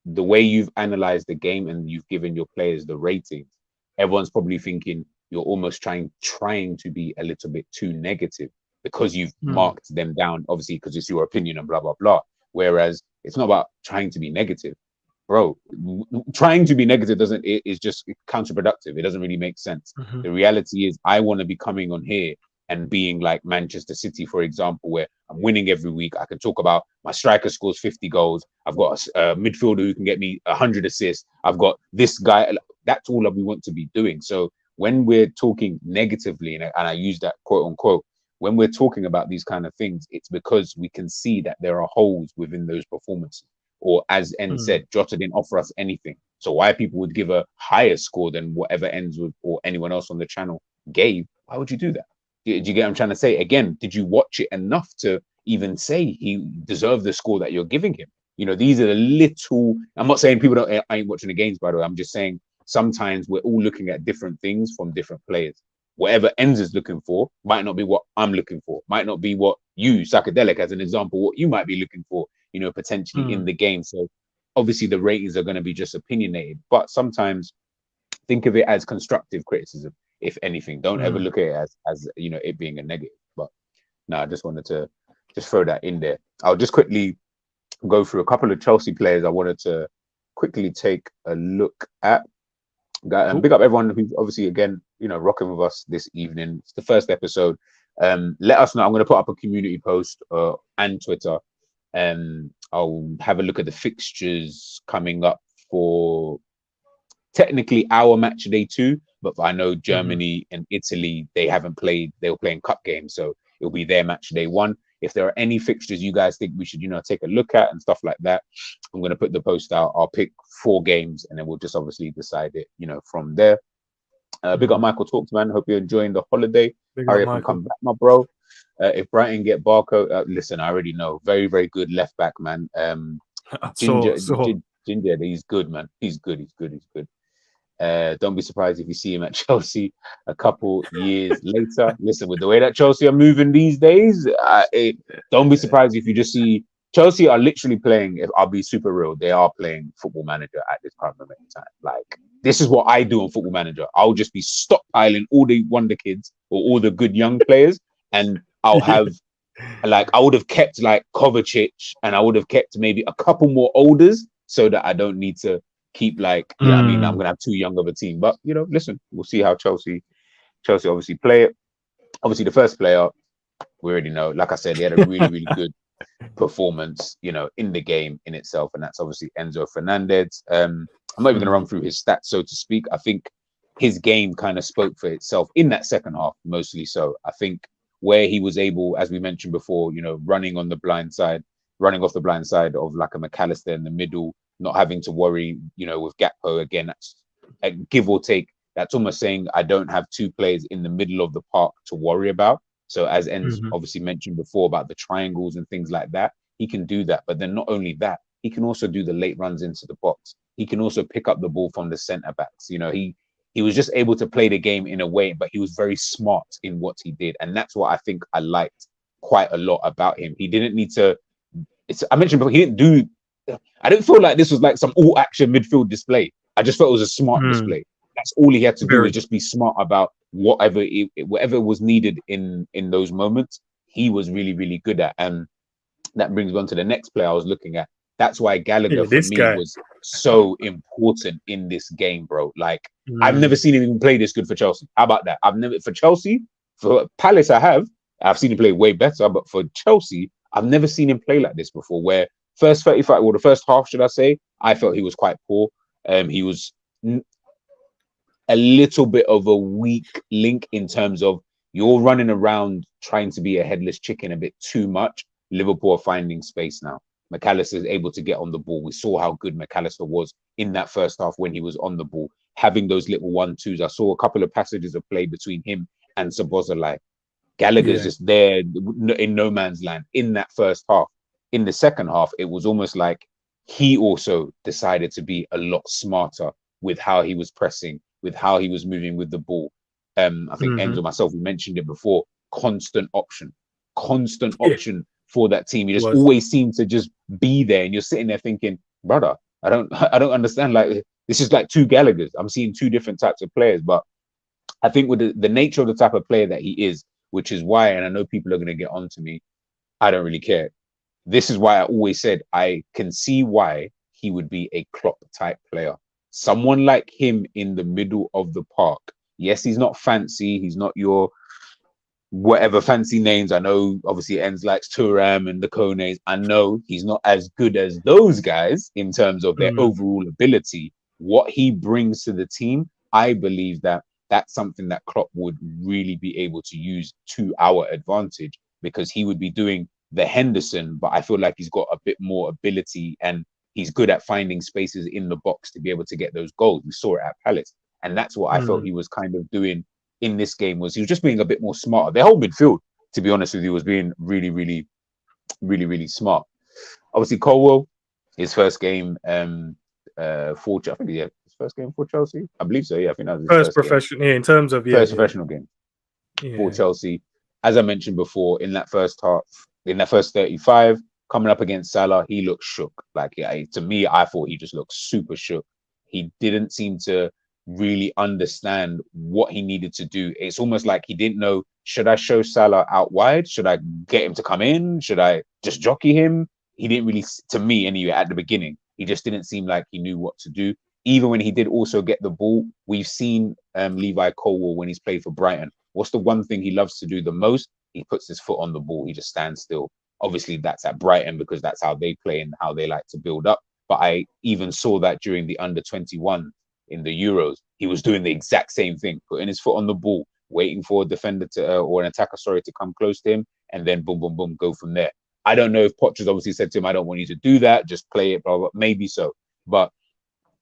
the way you've analyzed the game and you've given your players the ratings, everyone's probably thinking you're almost trying to be a little bit too negative because you've marked them down, obviously, because it's your opinion and blah, blah, blah. Whereas it's not about trying to be negative. Bro, trying to be negative is just counterproductive. It doesn't really make sense. The reality is I want to be coming on here and being like Manchester City, for example, where I'm winning every week. I can talk about my striker scores 50 goals. I've got a midfielder who can get me 100 assists. I've got this guy. That's all that we want to be doing. So when we're talking negatively, and I use that quote unquote, when we're talking about these kind of things, it's because we can see that there are holes within those performances. Or as Endz said, Jota didn't offer us anything. So why people would give a higher score than whatever Endz would or anyone else on the channel gave, why would you do that? Do you get what I'm trying to say? Again, did you watch it enough to even say he deserved the score that you're giving him? These are the little, I'm not saying people ain't watching the games, by the way. I'm just saying sometimes we're all looking at different things from different players. Whatever Endz is looking for might not be what I'm looking for, might not be what you, Psychedelic, as an example, what you might be looking for, potentially in the game. So obviously the ratings are going to be just opinionated, but sometimes think of it as constructive criticism, if anything. Don't ever look at it as it being a negative. But no, I just wanted to just throw that in there. I'll just quickly go through a couple of Chelsea players I wanted to quickly take a look at. Big up everyone who's obviously, again, rocking with us this evening. It's the first episode. Let us know. I'm going to put up a community post and Twitter. I'll have a look at the fixtures coming up for technically our match day 2, but I know Germany and Italy, they haven't played. They were playing cup games, so it'll be their match day 1. If there are any fixtures you guys think we should, take a look at and stuff like that, I'm going to put the post out. I'll pick 4 games and then we'll just obviously decide it, from there. Big up Michael Talks, man. Hope you're enjoying the holiday. Hurry up and come back, my bro. If Brighton get Barco, listen, I already know. Very, very good left back, man. Ginger, he's good, man. He's good. Don't be surprised if you see him at Chelsea a couple years later. Listen, with the way that Chelsea are moving these days, don't be surprised if you just see Chelsea are literally playing. If I'll be super real, they are playing Football Manager at this current moment in time. Like, this is what I do on Football Manager. I'll just be stockpiling all the wonder kids or all the good young players, and I'll have I would have kept like Kovacic, and I would have kept maybe a couple more olders so that I don't need to keep I'm gonna have too young of a team. But listen, we'll see how Chelsea obviously play it. Obviously, the first player we already know. Like I said, he had a really, really good performance, in the game in itself, and that's obviously Enzo Fernandez. I'm not even going to run through his stats, so to speak. I think his game kind of spoke for itself in that second half, mostly so. I think where he was able, as we mentioned before, running off the blind side of like a McAllister in the middle, not having to worry, with Gakpo again. That's a give or take. That's almost saying I don't have two players in the middle of the park to worry about. So as Endz obviously mentioned before about the triangles and things like that, he can do that. But then not only that, he can also do the late runs into the box. He can also pick up the ball from the centre backs. He was just able to play the game in a way, but he was very smart in what he did. And that's what I think I liked quite a lot about him. He didn't need to, I mentioned before, I didn't feel like this was like some all action midfield display. I just felt it was a smart display. That's all he had to do, is just be smart about whatever was needed in those moments. He was really, really good at. And that brings me on to the next player I was looking at. That's why Gallagher for me was so important in this game, bro. Like, I've never seen him even play this good for Chelsea. How about that? For Palace, I've seen him play way better, but for Chelsea, I've never seen him play like this before, where the first half, should I say, I felt he was quite poor. He was a little bit of a weak link in terms of you're running around trying to be a headless chicken a bit too much. Liverpool are finding space now. McAllister is able to get on the ball. We saw how good McAllister was in that first half when he was on the ball, having those little 1-2s. I saw a couple of passages of play between him and Szoboszlai. Gallagher's just there in no man's land in that first half. In the second half, it was almost like he also decided to be a lot smarter with how he was pressing, with how he was moving with the ball. I think Enzo, myself, we mentioned it before, constant option for that team. You just always seem to just be there, and you're sitting there thinking, brother, I don't understand. Like, this is like two Gallaghers. I'm seeing two different types of players. But I think with the nature of the type of player that he is, which is why, and I know people are going to get on to me, I don't really care. This is why I always said I can see why he would be a Klopp type player. Someone like him in the middle of the park. Yes, he's not fancy. He's not your whatever fancy names. I know obviously Endz likes Thuram and the Kones. I know he's not as good as those guys in terms of their overall ability. What he brings to the team, I believe that's something that Klopp would really be able to use to our advantage, because he would be doing the Henderson, but I feel like he's got a bit more ability and he's good at finding spaces in the box to be able to get those goals. We saw it at Palace. And that's what I felt he was kind of doing in this game, was he was just being a bit more smarter. Their whole midfield, to be honest with you, was being really, really, really, really smart. Obviously, Colwell, his first game for Chelsea. His first game for Chelsea. I believe so. Yeah, I think that was his first professional. Yeah, in terms of professional game for Chelsea. As I mentioned before, in that first half, in that first 35, coming up against Salah, he looked shook. Like, to me, I thought he just looked super shook. He didn't seem to really understand what he needed to do. It's almost like he didn't know, should I show Salah out wide? Should I get him to come in? Should I just jockey him? He didn't really, to me anyway, at the beginning, he just didn't seem like he knew what to do. Even when he did also get the ball, we've seen Levi Colwell when he's played for Brighton. What's the one thing he loves to do the most? He puts his foot on the ball. He just stands still. Obviously, that's at Brighton because that's how they play and how they like to build up. But I even saw that during the under-21 in the Euros. He was doing the exact same thing, putting his foot on the ball, waiting for a defender or an attacker, to come close to him, and then boom, boom, boom, go from there. I don't know if Potter's obviously said to him, I don't want you to do that, just play it, blah, blah, maybe so. But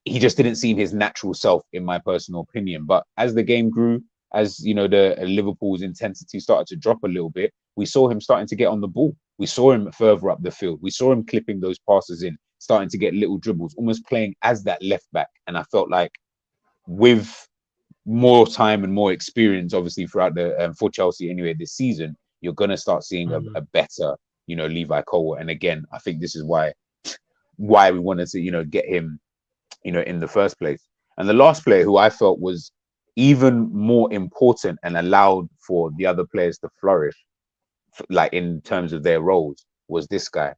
he just didn't seem his natural self, in my personal opinion. But as the game grew, as the Liverpool's intensity started to drop a little bit, we saw him starting to get on the ball. We saw him further up the field. We saw him clipping those passes in, starting to get little dribbles, almost playing as that left back. And I felt like with more time and more experience, obviously throughout for Chelsea anyway this season, you're gonna start seeing a better, Levi Colwell. And again, I think this is why we wanted to, get him, in the first place. And the last player who I felt was even more important and allowed for the other players to flourish, like in terms of their roles, was this guy.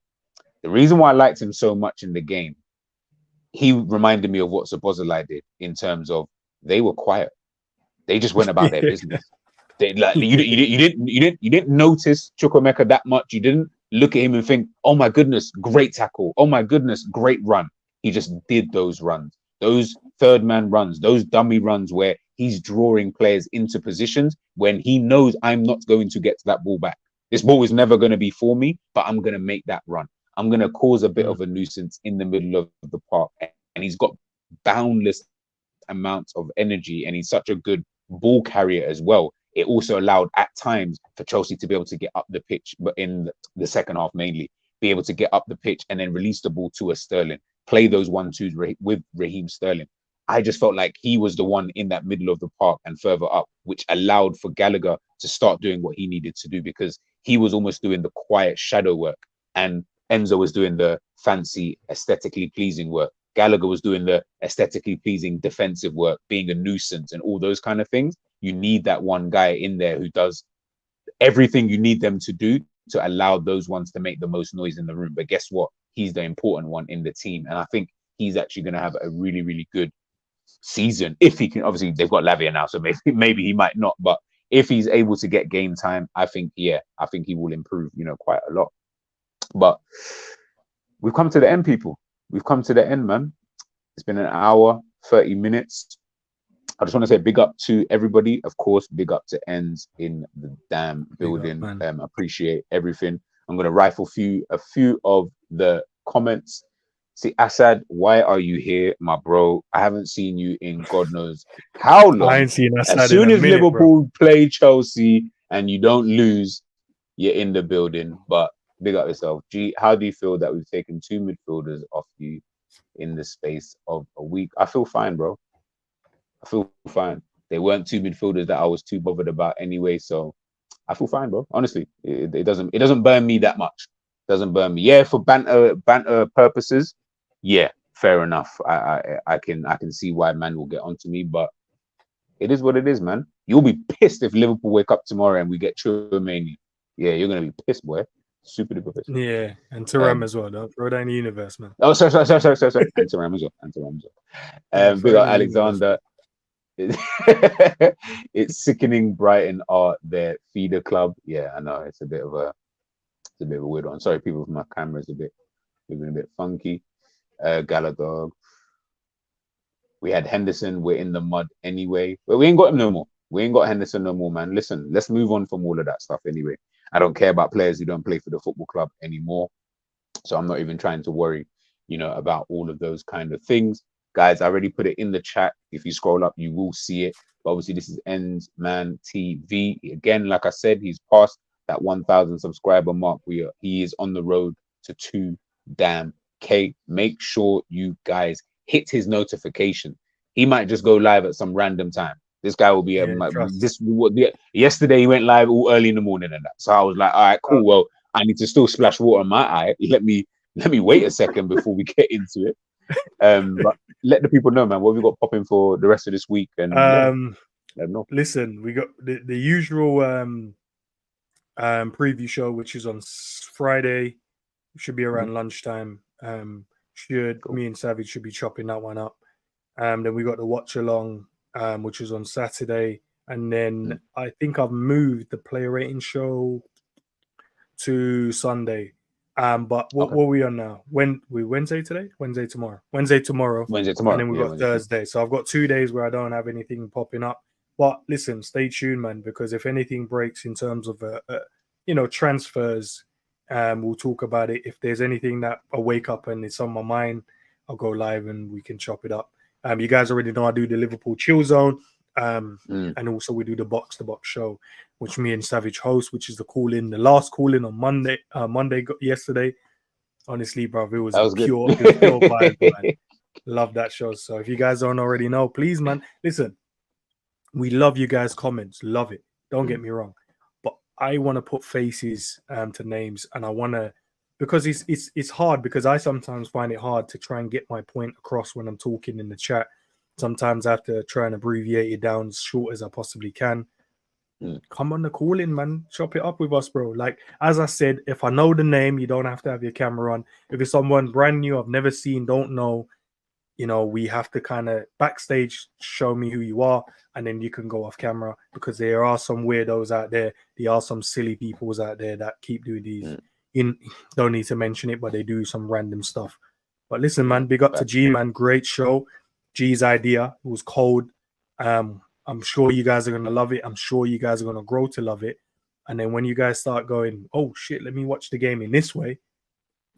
The reason why I liked him so much in the game, he reminded me of what Szoboszlai did in terms of they were quiet. They just went about their business. They you didn't notice Chukwuemeka that much. You didn't look at him and think, oh my goodness, great tackle. Oh my goodness, great run. He just did those runs, those third man runs, those dummy runs where he's drawing players into positions when he knows I'm not going to get to that ball back. This ball is never going to be for me, but I'm going to make that run. I'm going to cause a bit of a nuisance in the middle of the park. And he's got boundless amounts of energy, and he's such a good ball carrier as well. It also allowed at times for Chelsea to be able to get up the pitch, but in the second half mainly, be able to get up the pitch and then release the ball to a Sterling, play those 1-2s with Raheem Sterling. I just felt like he was the one in that middle of the park and further up, which allowed for Gallagher to start doing what he needed to do, because he was almost doing the quiet shadow work and Enzo was doing the fancy, aesthetically pleasing work. Gallagher was doing the aesthetically pleasing defensive work, being a nuisance and all those kind of things. You need that one guy in there who does everything you need them to do to allow those ones to make the most noise in the room. But guess what? He's the important one in the team. And I think he's actually going to have a really, really good season. If he can, obviously they've got Lavia now, so maybe he might not. But if he's able to get game time, I think he will improve, quite a lot. But we've come to the end, people. We've come to the end, man. It's been an hour, 30 minutes. I just want to say big up to everybody. Of course, big up to Endz in the damn building. Appreciate everything. I'm going to rifle a few of the comments. See, Assad, why are you here, my bro? I haven't seen you in God knows how long. I ain't seen Assad as soon in a as minute, Liverpool bro. play Chelsea and you don't lose, you're in the building. But big up yourself. G, how do you feel that we've taken 2 midfielders off you in the space of a week? I feel fine, bro. I feel fine. They weren't 2 midfielders that I was too bothered about anyway, so I feel fine, bro. Honestly, it doesn't burn me that much. It doesn't burn me. Yeah, for banter purposes, yeah, fair enough. I can see why man will get onto me, but it is what it is, man. You'll be pissed if Liverpool wake up tomorrow and we get Chouameni. Yeah, you're gonna be pissed, boy. Super duper pissed. Yeah, and Thuram as well. Don't throw that in the universe, man. Oh, sorry. And Thuram as well. Big up Alexander. It's sickening. Brighton are their feeder club. Yeah, I know it's a bit of a weird one. Sorry, people, my camera's a bit funky. Gallagher. We had Henderson. We're in the mud anyway, but we ain't got him no more. We ain't got Henderson no more, man. Listen, let's move on from all of that stuff anyway. I don't care about players who don't play for the football club anymore, so I'm not even trying to worry, about all of those kind of things. Guys, I already put it in the chat. If you scroll up, you will see it. But obviously, this is Endz Man TV. Again, like I said, he's passed that 1,000 subscriber mark. He is on the road to 2 damn K. Make sure you guys hit his notification. He might just go live at some random time. This guy will be yesterday he went live all early in the morning and that. So I was like, all right, cool. Well, I need to still splash water on my eye. Let me wait a second before we get into it. But let the people know, man, what we got popping for the rest of this week. And let them know. Listen, we got the usual preview show, which is on Friday. It should be around lunchtime. Me and Savage should be chopping that one up. Then we got the watch along, which is on Saturday. And then I think I've moved the player rating show to Sunday. But what are we on now? Wednesday today? Wednesday tomorrow. And then we've got Thursday. So I've got 2 days where I don't have anything popping up. But listen, stay tuned, man, because if anything breaks in terms of transfers, we'll talk about it. If there's anything that I wake up and it's on my mind, I'll go live and we can chop it up. You guys already know I do the Liverpool Chill Zone. And also we do the Box to Box show, which me and Savage host, which is the last call in on Monday yesterday. Honestly, bro, it was pure vibe, man. Love that show. So if you guys don't already know, please, man, listen, we love you guys' comments. Love it. Don't get me wrong. But I want to put faces to names, and I want to, because it's hard, because I sometimes find it hard to try and get my point across when I'm talking in the chat. Sometimes I have to try and abbreviate it down as short as I possibly can. Come on the call in, man. Chop it up with us, bro. Like, as I said, if I know the name, you don't have to have your camera on. If it's someone brand new, I've never seen, don't know, we have to kind of backstage show me who you are, and then you can go off camera, because there are some weirdos out there. There are some silly peoples out there that keep doing these, don't need to mention it, but they do some random stuff. But listen, man, big up to G, man. Great show. G's idea was cold. I'm sure you guys are going to love it. I'm sure you guys are going to grow to love it. And then when you guys start going, oh, shit, let me watch the game in this way,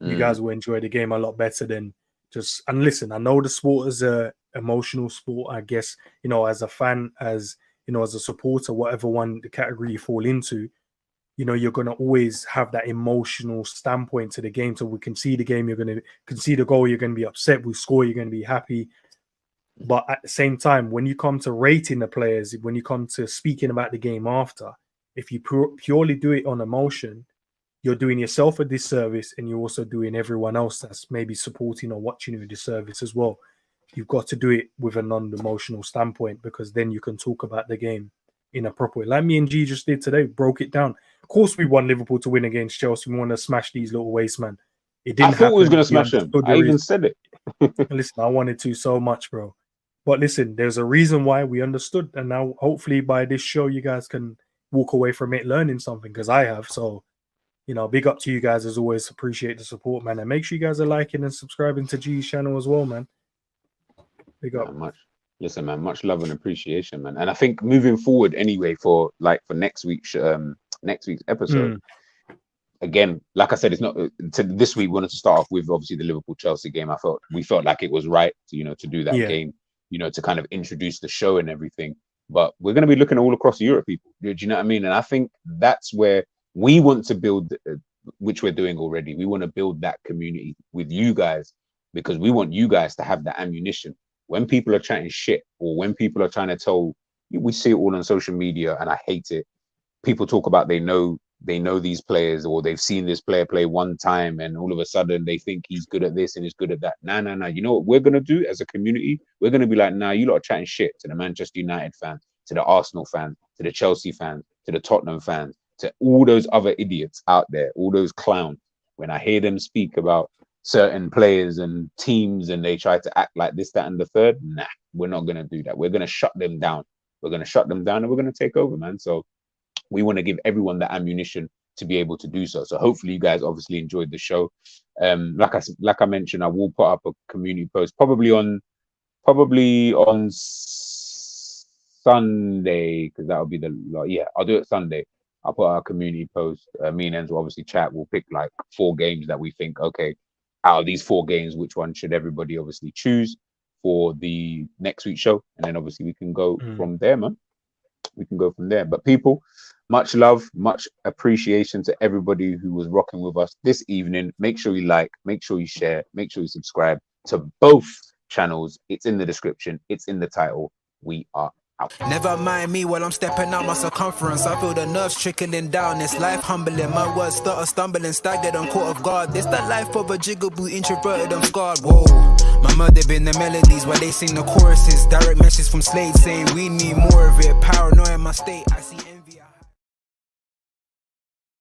you guys will enjoy the game a lot better than just... And listen, I know the sport is a emotional sport, I guess, you know, as a fan, as, you know, as a supporter, whatever one, the category you fall into, you know, you're going to always have that emotional standpoint to the game. So we can see the game, you're going to concede a goal, you're going to be upset. We score, you're going to be happy. But at the same time, when you come to rating the players, when you come to speaking about the game after, if you purely do it on emotion, you're doing yourself a disservice, and you're also doing everyone else that's maybe supporting or watching you a disservice as well. You've got to do it with a non-emotional standpoint, because then you can talk about the game in a proper way. Like me and G just did today, broke it down. Of course, we want Liverpool to win against Chelsea. We want to smash these little waste, man. It didn't happen. I thought we was going to smash them. I even said it. Listen, I wanted to so much, bro. But listen, there's a reason why we understood. And now, hopefully, by this show, you guys can walk away from it learning something, because I have. So, you know, big up to you guys as always. Appreciate the support, man. And make sure you guys are liking and subscribing to G's channel as well, man. Big up. Listen, man, much love and appreciation, man. And I think moving forward anyway, for next week's episode, again, like I said, it's not this week. We wanted to start off with obviously the Liverpool Chelsea game. We felt like it was right to, you know, to do that game, you know, to kind of introduce the show and everything. But we're going to be looking all across Europe, people. Do you know what I mean? And I think that's where we want to build, which we're doing already. We want to build that community with you guys, because we want you guys to have that ammunition. When people are chatting shit, or when people are trying to tell, we see it all on social media, and I hate it. People talk about they know these players, or they've seen this player play one time, and all of a sudden they think he's good at this and he's good at that. Nah. You know what we're gonna do as a community? We're gonna be like, nah, you lot are chatting shit to the Manchester United fans, to the Arsenal fans, to the Chelsea fans, to the Tottenham fans, to all those other idiots out there, all those clowns. When I hear them speak about certain players and teams, and they try to act like this, that, and the third, nah, we're not gonna do that. We're gonna shut them down. We're gonna shut them down, and we're gonna take over, man. So we want to give everyone that ammunition to be able to do so. So hopefully you guys obviously enjoyed the show. Like I mentioned, I will put up a community post probably on Sunday, because that'll be I'll do it Sunday. I'll put out a community post. Me and Endz will obviously chat. We'll pick like 4 games that we think, okay, out of these 4 games, which one should everybody obviously choose for the next week's show? And then obviously we can go from there, man. We can go from there. But people, much love, much appreciation to everybody who was rocking with us this evening. Make sure you like, make sure you share, make sure you subscribe to both channels. It's in the description. It's in the title. We are out. Never mind me while I'm stepping out my circumference. I feel the nerves trickling down. It's life humbling. My words stutter, stumbling, staggered on court of God. This the life of a jigaboo, introverted, I'm scarred. Whoa, my mother been the melodies while they sing the choruses. Direct message from Slade saying we need more of it. Paranoia in my state. I see